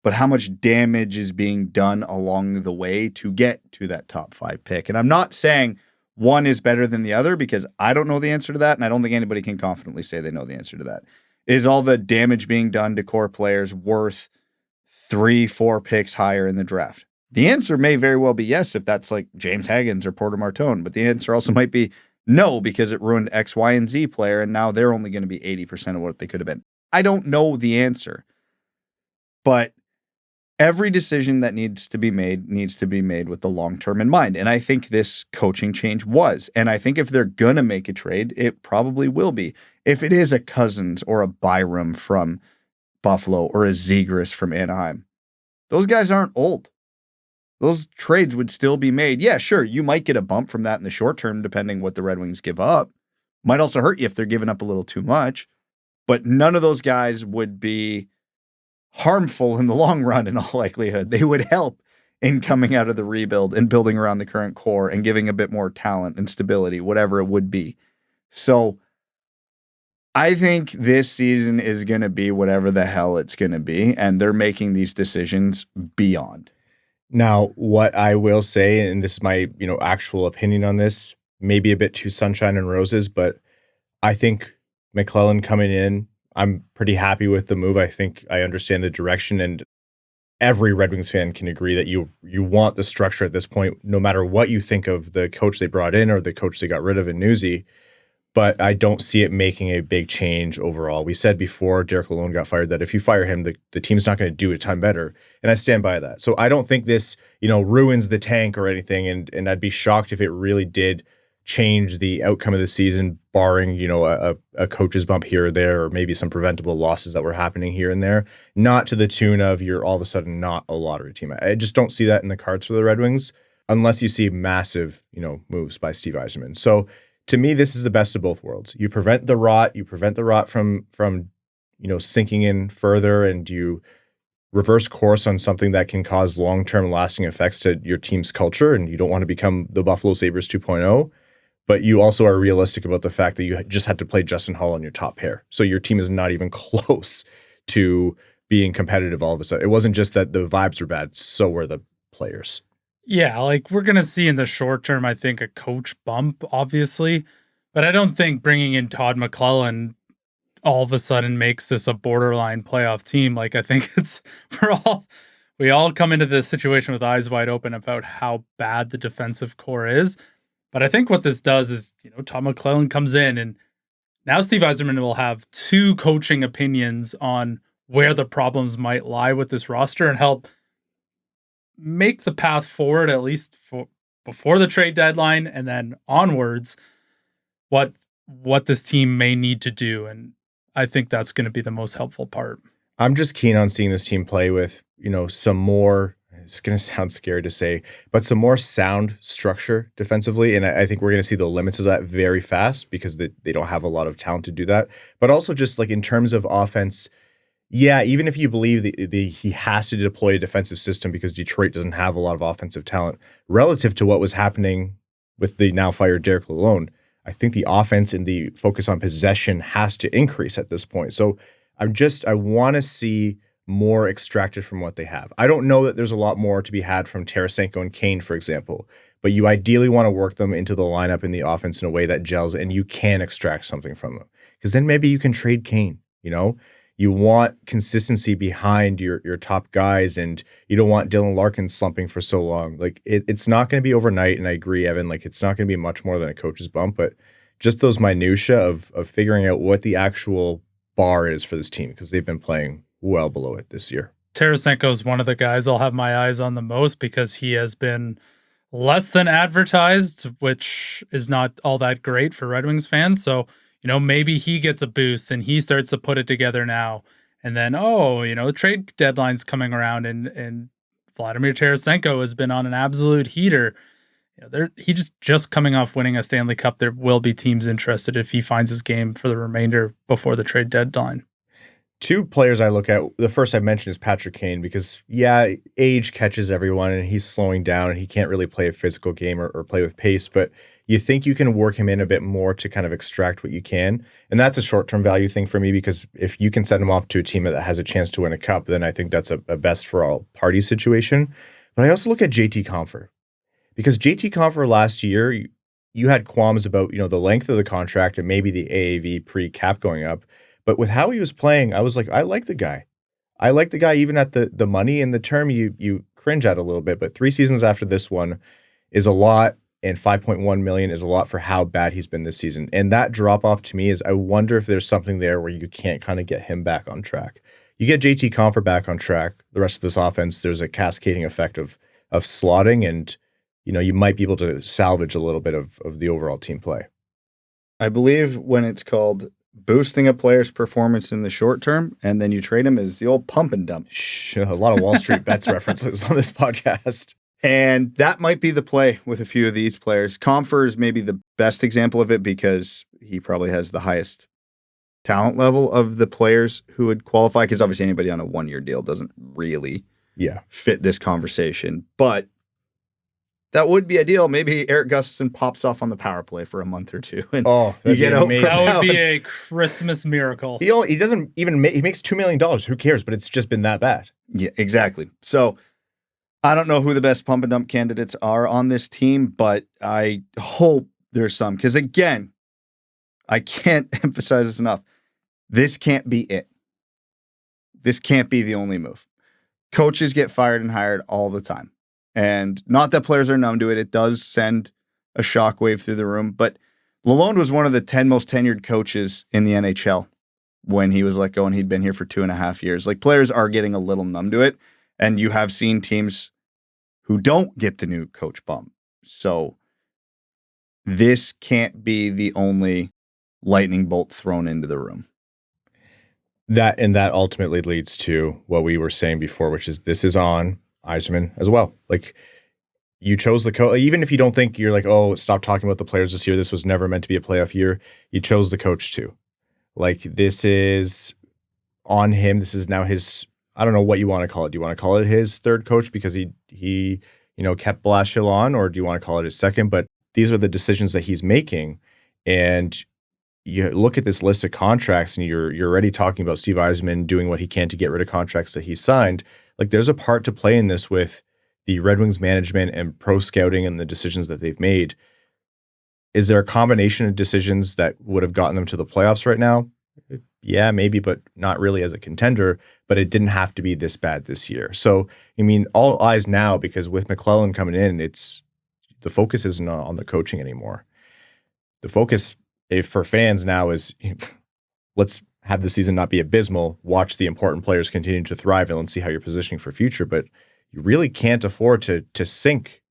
But how much damage is being done along the way to get to that top 5 pick? And I'm not saying one is better than the other because I don't know the answer to that, and I don't think anybody can confidently say they know the answer to that. Is all the damage being done to core players worth 3-4 picks higher in the draft? The answer may very well be yes, if that's like James Hagens or Porter Martone, but the answer also might be no, because it ruined X, Y, and Z player, and now they're only going to be 80% of what they could have been. I don't know the answer, but every decision that needs to be made with the long term in mind. And I think this coaching change was. And I think if they're going to make a trade, it probably will be. If it is a Cozens or a Byram from Buffalo or a Zegras from Anaheim, those guys aren't old. Those trades would still be made. Yeah, sure, you might get a bump from that in the short term, depending what the Red Wings give up. Might also hurt you if they're giving up a little too much. But none of those guys would be harmful in the long run in all likelihood. They would help in coming out of the rebuild and building around the current core and giving a bit more talent and stability, whatever it would be. So I think this season is going to be whatever the hell it's going to be, and they're making these decisions beyond. Now, what I will say, and this is my actual opinion on this, maybe a bit too sunshine and roses, but I think McLellan coming in, I'm pretty happy with the move. I think I understand the direction, and every Red Wings fan can agree that you want the structure at this point, no matter what you think of the coach they brought in or the coach they got rid of in Newsy. but I don't see it making a big change overall. We said before Derek Lalonde got fired that if you fire him, the team's not going to do a ton better, and I stand by that. So I don't think this, ruins the tank or anything, and I'd be shocked if it really did change the outcome of the season, barring, a coach's bump here or there, or maybe some preventable losses that were happening here and there, not to the tune of you're all of a sudden not a lottery team. I just don't see that in the cards for the Red Wings unless you see massive, moves by Steve Yzerman. So to me, this is the best of both worlds. You prevent the rot from sinking in further, and you reverse course on something that can cause long-term lasting effects to your team's culture, and you don't want to become the Buffalo Sabres 2.0. But you also are realistic about the fact that you just had to play Justin Holl on your top pair. So your team is not even close to being competitive all of a sudden. It wasn't just that the vibes were bad, so were the players. Yeah, like we're going to see in the short term, I think, a coach bump, obviously. But I don't think bringing in Todd McLellan all of a sudden makes this a borderline playoff team. Like, I think we all come into this situation with eyes wide open about how bad the defensive core is. But I think what this does is, Todd McLellan comes in, and now Steve Yzerman will have two coaching opinions on where the problems might lie with this roster and help make the path forward, at least before the trade deadline and then onwards, what this team may need to do. And I think that's going to be the most helpful part. I'm just keen on seeing this team play with, some more, it's going to sound scary to say, but some more sound structure defensively. And I think we're going to see the limits of that very fast because they don't have a lot of talent to do that. But also just like in terms of offense, yeah, even if you believe he has to deploy a defensive system because Detroit doesn't have a lot of offensive talent relative to what was happening with the now fired Derek Lalonde, I think the offense and the focus on possession has to increase at this point. So I want to see more extracted from what they have. I don't know that there's a lot more to be had from Tarasenko and Kane, for example, but you ideally want to work them into the lineup in the offense in a way that gels and you can extract something from them. Because then maybe you can trade Kane, You want consistency behind your top guys, and you don't want Dylan Larkin slumping for so long. Like it's not going to be overnight, and I agree, Evan, like it's not going to be much more than a coach's bump, but just those minutia of figuring out what the actual bar is for this team, because they've been playing well below it this year. Tarasenko is one of the guys I'll have my eyes on the most because he has been less than advertised, which is not all that great for Red Wings fans. So, maybe he gets a boost and he starts to put it together now. And then, trade deadline's coming around and Vladimir Tarasenko has been on an absolute heater. He's just coming off winning a Stanley Cup. There will be teams interested if he finds his game for the remainder before the trade deadline. Two players I look at, the first I mentioned is Patrick Kane because, age catches everyone and he's slowing down and he can't really play a physical game or play with pace, but you think you can work him in a bit more to kind of extract what you can. And that's a short-term value thing for me because if you can send him off to a team that has a chance to win a cup, then I think that's a best for all parties situation. But I also look at JT Compher because JT Compher last year, you had qualms about, the length of the contract and maybe the AAV pre-cap going up. But with how he was playing, I was like, I like the guy. I like the guy even at the money and the term you cringe at a little bit. But 3 seasons after this one is a lot, and $5.1 million is a lot for how bad he's been this season. And that drop-off to me is I wonder if there's something there where you can't kind of get him back on track. You get JT Compher back on track, the rest of this offense, there's a cascading effect of slotting, and you might be able to salvage a little bit of the overall team play. I believe when it's called boosting a player's performance in the short term and then you trade him is the old pump and dump. A lot of Wall Street bets references on this podcast. And that might be the play with a few of these players. Compher is maybe the best example of it because he probably has the highest talent level of the players who would qualify, because obviously anybody on a 1-year deal doesn't really fit this conversation. But that would be ideal. Maybe Erik Gustafsson pops off on the power play for a month or two, and you get out. That would be a Christmas miracle. He doesn't even he makes $2 million. Who cares? But it's just been that bad. Yeah, exactly. So I don't know who the best pump and dump candidates are on this team, but I hope there's some. Because again, I can't emphasize this enough. This can't be it. This can't be the only move. Coaches get fired and hired all the time. And not that players are numb to it. It does send a shockwave through the room. But Lalonde was one of the 10 most tenured coaches in the NHL when he was let go, and he'd been here for 2.5 years. Like, players are getting a little numb to it, and you have seen teams who don't get the new coach bump. So this can't be the only lightning bolt thrown into the room. That ultimately leads to what we were saying before, which is this is on Yzerman as well. Like, you chose the coach, even if you don't think you're like, oh, stop talking about the players this year. This was never meant to be a playoff year. You chose the coach too. Like, this is on him. This is now his, I don't know what you want to call it. Do you want to call it his third coach because he kept Blashill on, or do you want to call it his second? But these are the decisions that he's making. And you look at this list of contracts and you're already talking about Steve Yzerman doing what he can to get rid of contracts that he signed. Like, there's a part to play in this with the Red Wings management and pro scouting and the decisions that they've made. Is there a combination of decisions that would have gotten them to the playoffs right now? Yeah, maybe, but not really as a contender. But it didn't have to be this bad this year. So, I mean, all eyes now, because with McLellan coming in, the focus isn't on the coaching anymore. The focus for fans now is, let's have the season not be abysmal, watch the important players continue to thrive, and let's see how you're positioning for future. But you really can't afford to sink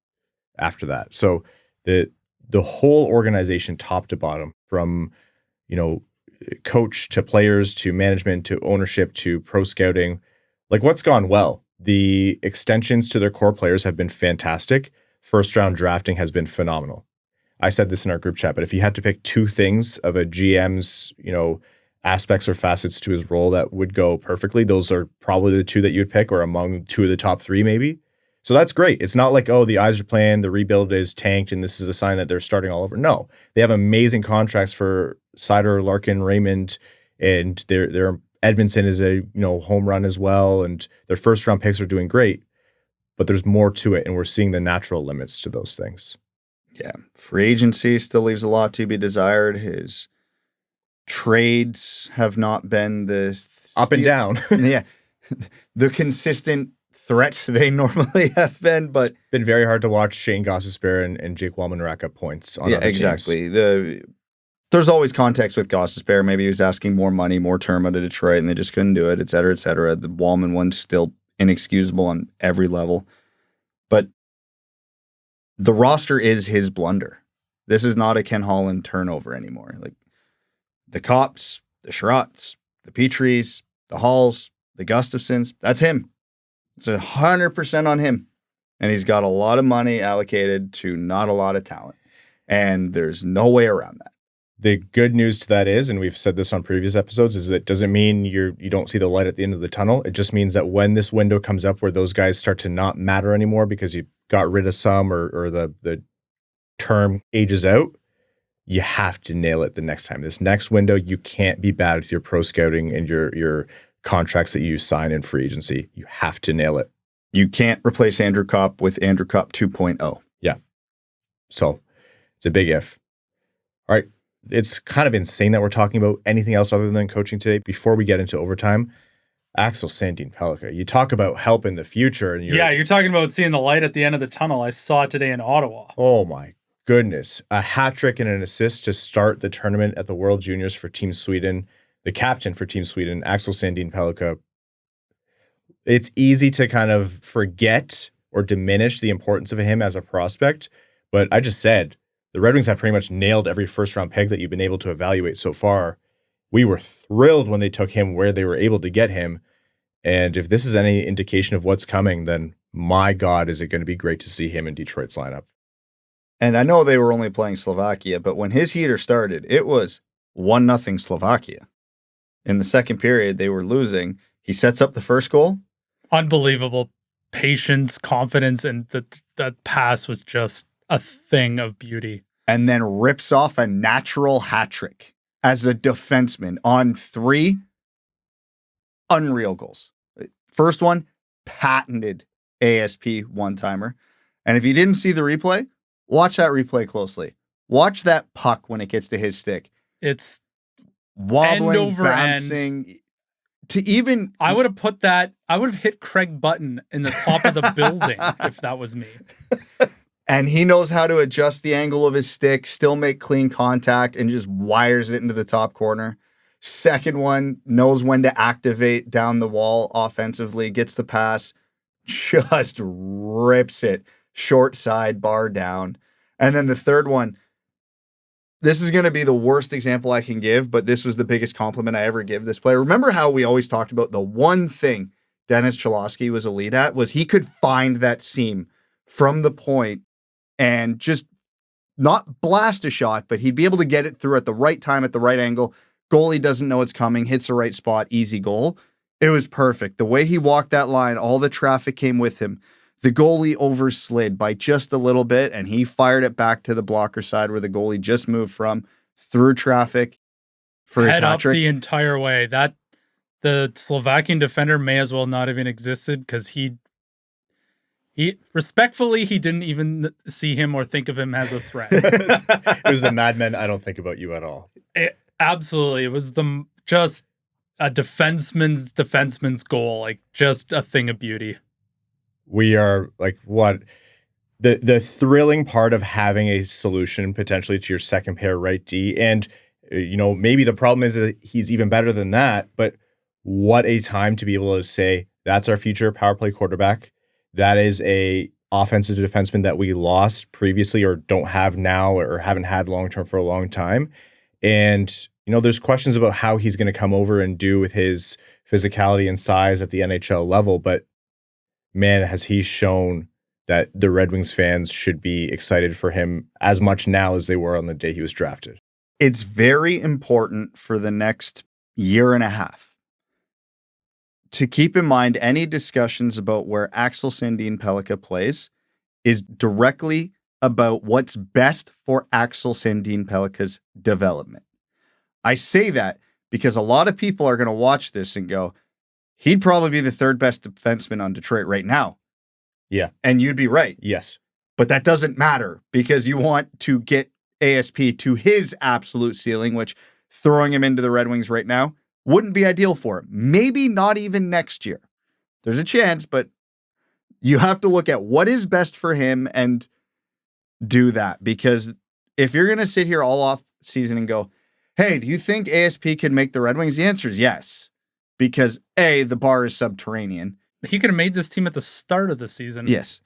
after that. So the whole organization, top to bottom, from coach to players to management to ownership to pro scouting, like, what's gone well? The extensions to their core players have been fantastic. First round drafting has been phenomenal. I said this in our group chat, but if you had to pick two things of a GM's, aspects or facets to his role that would go perfectly, those are probably the two that you'd pick, or among two of the top three, maybe. So that's great. It's not like, oh, the Yzer plan, the rebuild is tanked, and this is a sign that they're starting all over. No, they have amazing contracts for Seider, Larkin, Raymond, and their Edvinsson is a home run as well, and their first round picks are doing great. But there's more to it, and we're seeing the natural limits to those things. Yeah, free agency still leaves a lot to be desired. His trades have not been the up and down. Yeah, the consistent threats they normally have been, but it's been very hard to watch Shane Gostisbehere and Jake Wellman rack up points on other exactly. teams. There's always context with Gostisbehere. Maybe he was asking more money, more term out of Detroit, and they just couldn't do it, et cetera, et cetera. The Wallman one's still inexcusable on every level. But the roster is his blunder. This is not a Ken Holland turnover anymore. Like, the Copps, the Schrotts, the Petries, the Halls, the Gustafsons, that's him. It's 100% on him. And he's got a lot of money allocated to not a lot of talent. And there's no way around that. The good news to that is, and we've said this on previous episodes, is it doesn't mean you don't see the light at the end of the tunnel. It just means that when this window comes up where those guys start to not matter anymore because you got rid of some or the term ages out, you have to nail it the next time. This next window, you can't be bad with your pro scouting and your contracts that you sign in free agency. You have to nail it. You can't replace Andrew Copp with Andrew Copp 2.0. Yeah. So it's a big if. All right. It's kind of insane that we're talking about anything else other than coaching today. Before we get into overtime, Axel Sandin Pellikka. You talk about help in the future. And you're talking about seeing the light at the end of the tunnel. I saw it today in Ottawa. Oh, my goodness. A hat trick and an assist to start the tournament at the World Juniors for Team Sweden. The captain for Team Sweden, Axel Sandin Pellikka. It's easy to kind of forget or diminish the importance of him as a prospect. But I just said, the Red Wings have pretty much nailed every first-round pick that you've been able to evaluate so far. We were thrilled when they took him where they were able to get him. And if this is any indication of what's coming, then my God, is it going to be great to see him in Detroit's lineup. And I know they were only playing Slovakia, but when his heater started, it was 1-0 Slovakia. In the second period, they were losing. He sets up the first goal. Unbelievable patience, confidence, and that pass was just a thing of beauty. And then rips off a natural hat trick as a defenseman on 3 unreal goals. First one, patented ASP one-timer. And if you didn't see the replay, watch that replay closely. Watch that puck when it gets to his stick. It's wobbling, end over bouncing. End. To even... I would have hit Craig Button in the top of the building if that was me. And he knows how to adjust the angle of his stick, still make clean contact, and just wires it into the top corner. Second one, knows when to activate down the wall offensively, gets the pass, just rips it short side, bar down. And then the third one, this is going to be the worst example I can give, but this was the biggest compliment I ever give this player. Remember how we always talked about the one thing Dennis Cholowski was elite at was he could find that seam from the point and just not blast a shot, but he'd be able to get it through at the right time, at the right angle. Goalie doesn't know it's coming, hits the right spot, easy goal. It was perfect. The way he walked that line, all the traffic came with him. The goalie overslid by just a little bit, and he fired it back to the blocker side where the goalie just moved from, through traffic for his Head up hat-trick. the entire way. That the Slovakian defender may as well not have even existed because he respectfully, he didn't even see him or think of him as a threat. It was the Mad Men, I don't think about you at all. Absolutely. It was just a defenseman's goal, like just a thing of beauty. We are like what the thrilling part of having a solution potentially to your second pair right D. And, maybe the problem is that he's even better than that, but what a time to be able to say that's our future power play quarterback. That is a offensive defenseman that we lost previously or don't have now or haven't had long-term for a long time. And, there's questions about how he's going to come over and do with his physicality and size at the NHL level. But man, has he shown that the Red Wings fans should be excited for him as much now as they were on the day he was drafted. It's very important for the next year and a half to keep in mind any discussions about where Axel Sandin Pellikka plays is directly about what's best for Axel Sandin Pellikka's development. I say that because a lot of people are going to watch this and go, he'd probably be the third best defenseman on Detroit right now. Yeah. And you'd be right. Yes. But that doesn't matter because you want to get ASP to his absolute ceiling, which throwing him into the Red Wings right now wouldn't be ideal for him. Maybe not even next year. There's a chance, but you have to look at what is best for him and do that. Because if you're going to sit here all off season and go, hey, do you think ASP could make the Red Wings? The answer is yes. Because A, the bar is subterranean. He could have made this team at the start of the season. Yes.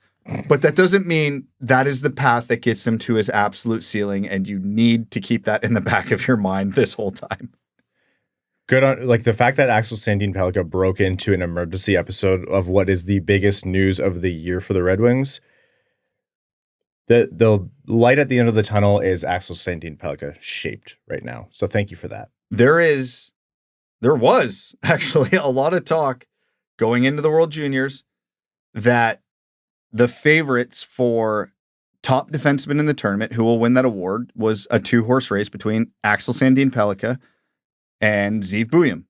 But that doesn't mean that is the path that gets him to his absolute ceiling. And you need to keep that in the back of your mind this whole time. Good on the fact that Axel Sandin Pellikka broke into an emergency episode of what is the biggest news of the year for the Red Wings. The light at the end of the tunnel is Axel Sandin Pellikka shaped right now. So thank you for that. There was actually a lot of talk going into the World Juniors that the favorites for top defenseman in the tournament who will win that award was a 2-horse race between Axel Sandin Pellikka and Zeev Buium,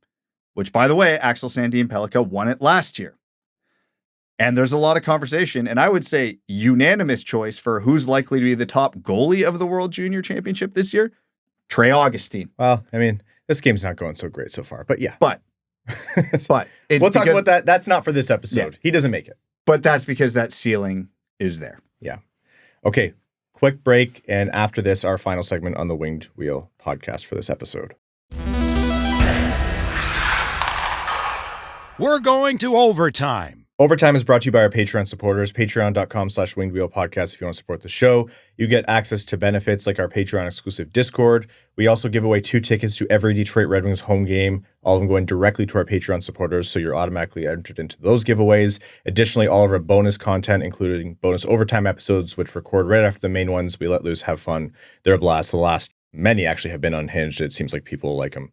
which, by the way, Axel Sandin Pellikka won it last year. And there's a lot of conversation, and I would say unanimous choice for who's likely to be the top goalie of the World Junior Championship this year, Trey Augustine. Well, I mean, this game's not going so great so far, but yeah. But we'll talk about that. That's not for this episode. Yeah. He doesn't make it. But that's because that ceiling is there. Yeah. Okay. Quick break. And after this, our final segment on the Winged Wheel podcast for this episode. We're going to overtime. Overtime is brought to you by our Patreon supporters, patreon.com/wingedwheelpodcast. If you want to support the show, you get access to benefits like our Patreon exclusive Discord. We also give away 2 tickets to every Detroit Red Wings home game, all of them going directly to our Patreon supporters, so you're automatically entered into those giveaways. Additionally, all of our bonus content, including bonus overtime episodes, which record right after the main ones. We let loose, have fun. They're a blast. The last many actually have been unhinged. It seems like people like them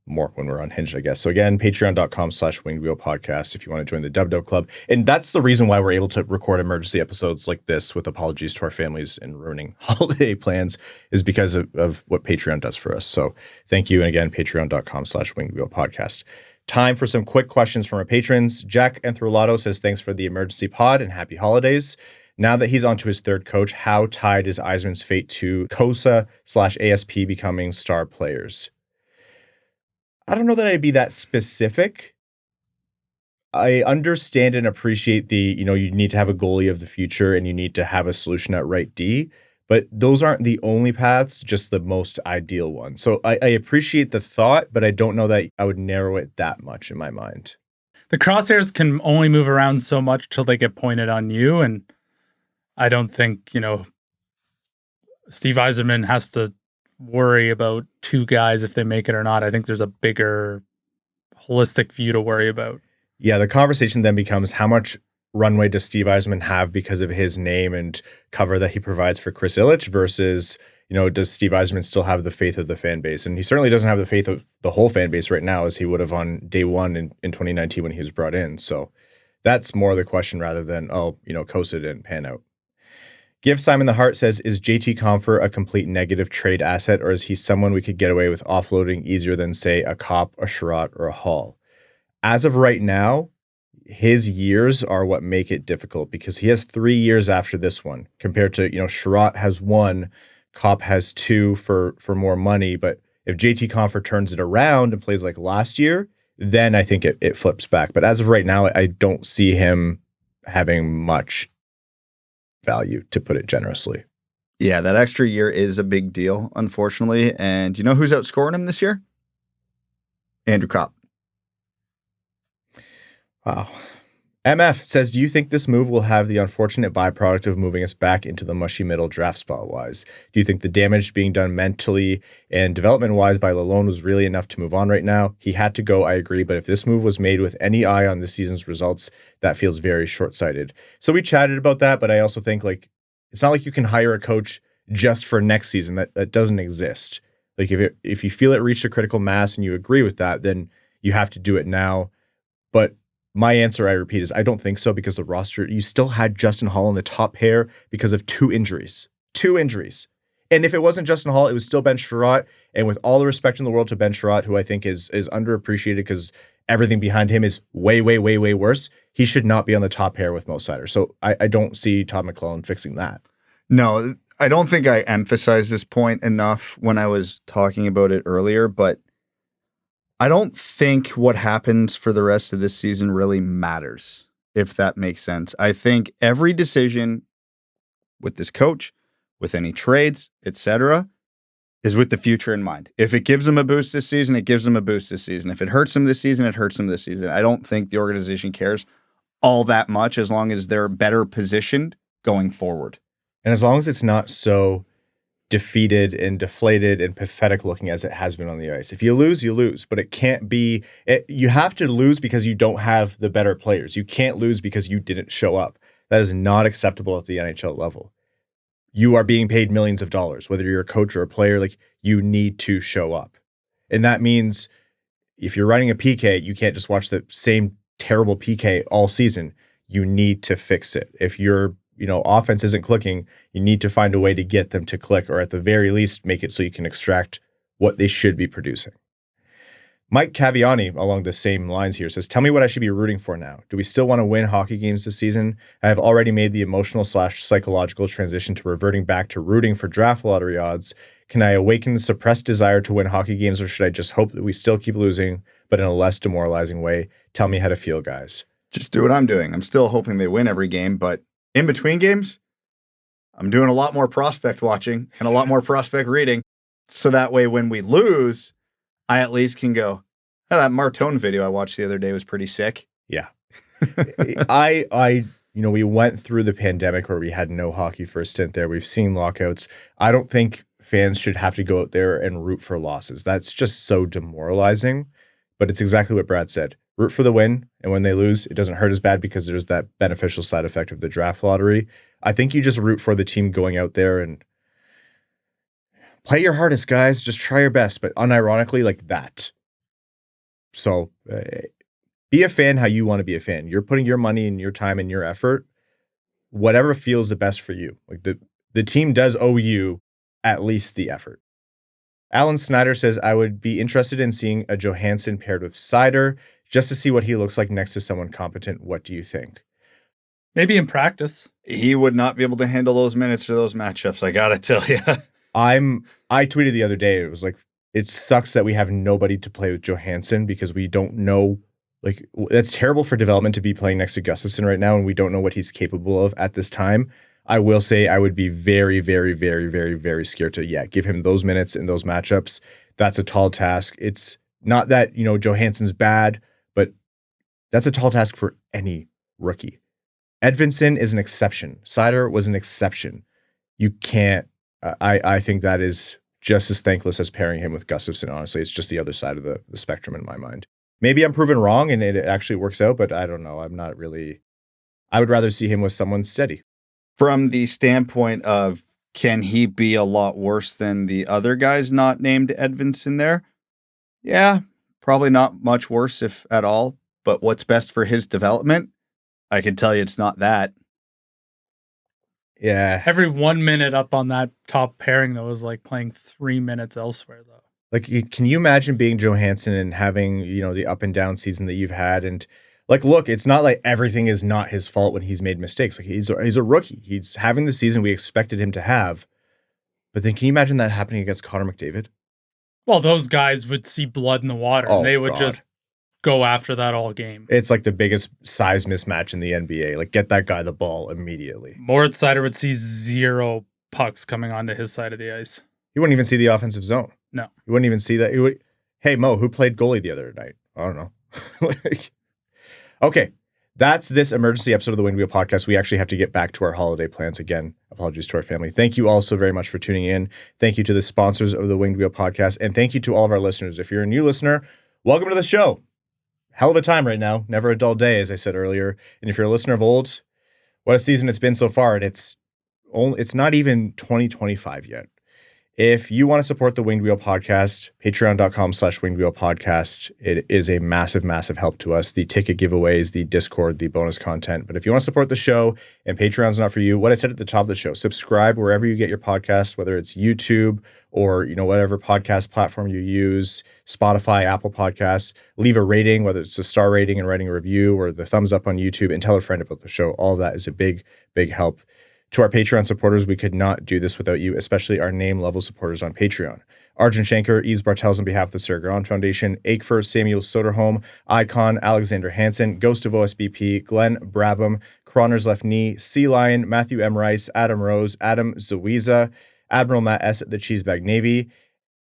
more when we're unhinged, I guess. So again, patreon.com/wingedwheelpodcast if you want to join the Dub Club. And that's the reason why we're able to record emergency episodes like this with apologies to our families and ruining holiday plans is because of what Patreon does for us. So thank you. And again, patreon.com/wingedwheelpodcast. Time for some quick questions from our patrons. Jack Enthrolato says, thanks for the emergency pod and happy holidays. Now that he's on to his third coach, how tied is Yzerman's fate to Kosa/ASP becoming star players? I don't know that I'd be that specific. I understand and appreciate you need to have a goalie of the future and you need to have a solution at right D, but those aren't the only paths, just the most ideal one. So I appreciate the thought, but I don't know that I would narrow it that much in my mind. The crosshairs can only move around so much till they get pointed on you. And I don't think, Steve Yzerman has to worry about two guys if they make it or not. I think there's a bigger holistic view to worry about. Yeah, the conversation then becomes how much runway does Steve Yzerman have because of his name and cover that he provides for Chris Ilitch versus, does Steve Yzerman still have the faith of the fan base? And he certainly doesn't have the faith of the whole fan base right now as he would have on day one in 2019 when he was brought in. So that's more the question rather than, Kosa didn't pan out. Give Simon the Heart says, is JT Compher a complete negative trade asset, or is he someone we could get away with offloading easier than, say, a Copp, a Sherratt, or a Hall? As of right now, his years are what make it difficult because he has 3 years after this one compared to, Sherratt has 1, Copp has 2 for more money. But if JT Compher turns it around and plays like last year, then I think it flips back. But as of right now, I don't see him having much value, to put it generously. Yeah, that extra year is a big deal, unfortunately. And you know who's outscoring him this year? Andrew Copp. Wow. MF says, do you think this move will have the unfortunate byproduct of moving us back into the mushy middle draft spot-wise? Do you think the damage being done mentally and development-wise by Lalonde was really enough to move on right now? He had to go, I agree, but if this move was made with any eye on this season's results, that feels very short-sighted. So we chatted about that, but I also think, it's not like you can hire a coach just for next season. That doesn't exist. If you feel it reached a critical mass and you agree with that, then you have to do it now. But my answer, I repeat, is I don't think so because the roster, you still had Justin Holl in the top pair because of 2 injuries. 2 injuries. And if it wasn't Justin Holl, it was still Ben Sherratt. And with all the respect in the world to Ben Sherratt, who I think is underappreciated because everything behind him is way, way, way, way worse, he should not be on the top pair with Moritz Seider. So I don't see Todd McLellan fixing that. No, I don't think I emphasized this point enough when I was talking about it earlier, but I don't think what happens for the rest of this season really matters, if that makes sense. I think every decision with this coach, with any trades, etc., is with the future in mind. If it gives them a boost this season, it gives them a boost this season. If it hurts them this season, it hurts them this season. I don't think the organization cares all that much as long as they're better positioned going forward. And as long as it's not so defeated and deflated and pathetic looking as it has been on the ice. If you lose, you lose, but it can't be, you have to lose because you don't have the better players. You can't lose because you didn't show up. That is not acceptable at the NHL level. You are being paid millions of dollars, whether you're a coach or a player, you need to show up. And that means if you're running a PK, you can't just watch the same terrible PK all season. You need to fix it. If your offense isn't clicking, you need to find a way to get them to click, or at the very least, make it so you can extract what they should be producing. Mike Caviani, along the same lines here, says, tell me what I should be rooting for now. Do we still want to win hockey games this season? I have already made the emotional/psychological transition to reverting back to rooting for draft lottery odds. Can I awaken the suppressed desire to win hockey games, or should I just hope that we still keep losing, but in a less demoralizing way? Tell me how to feel, guys. Just do what I'm doing. I'm still hoping they win every game, but in between games, I'm doing a lot more prospect watching and a lot more prospect reading. So that way, when we lose, I at least can go, oh, that Martone video I watched the other day was pretty sick. Yeah. We went through the pandemic where we had no hockey for a stint there. We've seen lockouts. I don't think fans should have to go out there and root for losses. That's just so demoralizing. But it's exactly what Brad said. Root for the win, and when they lose, it doesn't hurt as bad because there's that beneficial side effect of the draft lottery. I think you just root for the team going out there and play your hardest, guys. Just try your best, but unironically, like that. So be a fan how you want to be a fan. You're putting your money and your time and your effort, whatever feels the best for you. The team does owe you at least the effort. Alan Snyder says, I would be interested in seeing a Johansson paired with Seider just to see what he looks like next to someone competent. What do you think? Maybe in practice. He would not be able to handle those minutes or those matchups, I gotta tell you. I tweeted the other day, it was like, it sucks that we have nobody to play with Johansson because we don't know Like, that's terrible for development to be playing next to Gustafsson right now, and we don't know what he's capable of at this time. I will say I would be very, very, very, very, very scared to, give him those minutes in those matchups. That's a tall task. It's not that, Johansson's bad, but that's a tall task for any rookie. Edvinsson is an exception. Seider was an exception. You can't, I think that is just as thankless as pairing him with Gustafsson, honestly. It's just the other side of the spectrum in my mind. Maybe I'm proven wrong and it actually works out, but I don't know. I would rather see him with someone steady. From the standpoint of, can he be a lot worse than the other guys not named Edvinsson there? Yeah, probably not much worse, if at all. But what's best for his development? I can tell you it's not that. Yeah. Every 1 minute up on that top pairing, though, is like playing 3 minutes elsewhere, though. Like, can you imagine being Johansson and having, the up and down season that you've had? And like, look, it's not like everything is not his fault when he's made mistakes. Like, he's a rookie. He's having the season we expected him to have. But then can you imagine that happening against Connor McDavid? Well, those guys would see blood in the water, and they would just go after that all game. It's like the biggest size mismatch in the NBA. Like, get that guy the ball immediately. Moritz Seider would see 0 pucks coming onto his side of the ice. He wouldn't even see the offensive zone. No. You wouldn't even see that. Hey, Mo, who played goalie the other night? I don't know. Okay, that's this emergency episode of the Winged Wheel Podcast. We actually have to get back to our holiday plans again. Apologies to our family. Thank you all so very much for tuning in. Thank you to the sponsors of the Winged Wheel Podcast. And thank you to all of our listeners. If you're a new listener, welcome to the show. Hell of a time right now. Never a dull day, as I said earlier. And if you're a listener of old, what a season it's been so far. And it's not even 2025 yet. If you want to support the Winged Wheel Podcast, patreon.com/Winged Wheel Podcast. It is a massive, massive help to us. The ticket giveaways, the Discord, the bonus content. But if you want to support the show and Patreon's not for you, what I said at the top of the show, subscribe wherever you get your podcasts, whether it's YouTube or, whatever podcast platform you use, Spotify, Apple Podcasts. Leave a rating, whether it's a star rating and writing a review or the thumbs up on YouTube, and tell a friend about the show. All of that is a big, big help. To our Patreon supporters, we could not do this without you, especially our name-level supporters on Patreon. Arjun Shanker, Yves Bartels on behalf of the Sarah Garand Foundation, Akefer, Samuel Soderholm, Icon, Alexander Hansen, Ghost of OSBP, Glenn Brabham, Croner's Left Knee, Sea Lion, Matthew M. Rice, Adam Rose, Adam Zawiza, Admiral Matt S. at the Cheesebag Navy,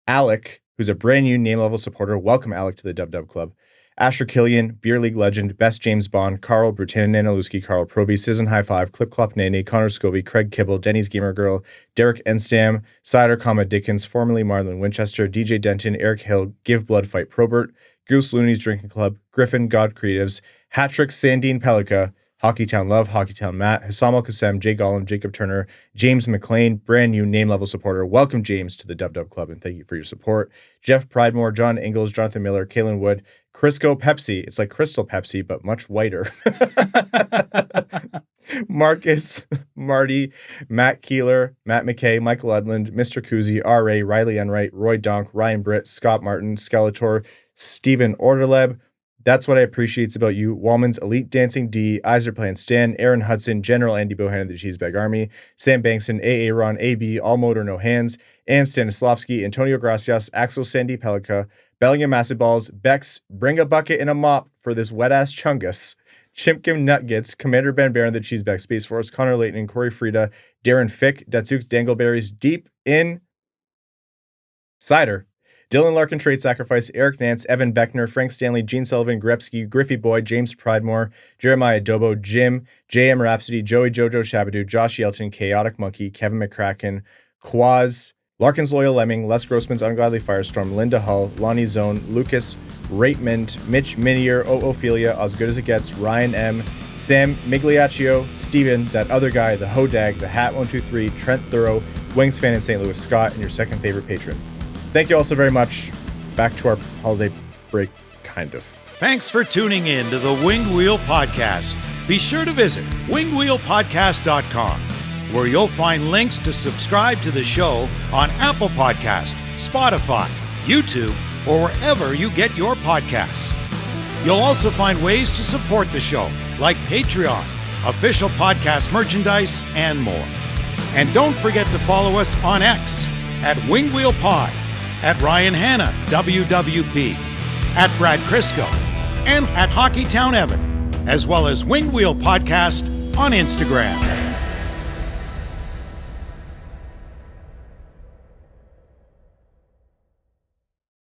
Alec, who's a brand new name-level supporter. Welcome, Alec, to the Dub Dub Club. Asher Killian, Beer League Legend, Best James Bond, Carl, Brutin, Nanaluski, Carl Provi, Citizen High Five, Clip Clop Nene, Connor Scovey, Craig Kibble, Denny's Gamer Girl, Derek Enstam, Cider, Dickens, formerly Marlon Winchester, DJ Denton, Eric Hill, Give Blood Fight Probert, Goose Looney's Drinking Club, Griffin, God Creatives, Hatrick Sandin Pellikka, Hockeytown Love, Hockeytown Matt, Hassam Al Qassem, Jay Gollum, Jacob Turner, James McLean, brand new name-level supporter. Welcome, James, to the Dub Dub Club, and thank you for your support. Jeff Pridemore, John Ingalls, Jonathan Miller, Kaylin Wood, Crisco Pepsi. It's like Crystal Pepsi, but much whiter. Marcus, Marty, Matt Keeler, Matt McKay, Michael Edlund, Mr. Kuzi, R.A., Riley Enright, Roy Donk, Ryan Britt, Scott Martin, Skeletor, Stephen Orderleb. That's what I appreciate about you. Wallman's Elite Dancing D, Iserplan Stan, Aaron Hudson, General Andy Bohan of the Cheesebag Army, Sam Bankson, A.A. Ron, A.B., All Motor No Hands, Ann Stanislavski, Antonio Gracias, Axel Sandin Pellikka, Bellingham Acid Balls, Bex, Bring a Bucket and a Mop for this wet-ass chungus, Chimpkin Nutgits, Commander Ben Baron, the Cheesebag Space Force, Connor Layton, Corey Frieda, Darren Fick, Datsuk's Dangleberries, Deep in Cider, Dylan Larkin, Trade Sacrifice, Eric Nance, Evan Beckner, Frank Stanley, Gene Sullivan, Grepsky, Griffey Boy, James Pridemore, Jeremiah Dobo, Jim, JM Rhapsody, Joey Jojo Shabadoo, Josh Yelton, Chaotic Monkey, Kevin McCracken, Quaz, Larkin's Loyal Lemming, Les Grossman's Ungodly Firestorm, Linda Hull, Lonnie Zone, Lucas Ratemond, Mitch Minier, Ophelia, As Good As It Gets, Ryan M, Sam Migliaccio, Steven, that other guy, the Hodag, the Hat123, Trent Thorough, Wings fan in St. Louis, Scott, and your second favorite patron. Thank you all so very much. Back to our holiday break, kind of. Thanks for tuning in to the Winged Wheel Podcast. Be sure to visit wingedwheelpodcast.com, where you'll find links to subscribe to the show on Apple Podcasts, Spotify, YouTube, or wherever you get your podcasts. You'll also find ways to support the show, like Patreon, official podcast merchandise, and more. And don't forget to follow us on X at Winged Wheel Pod, at Ryan Hanna, WWP, at Brad Crisco, and at Hockeytown Evan, as well as Winged Wheel Podcast on Instagram.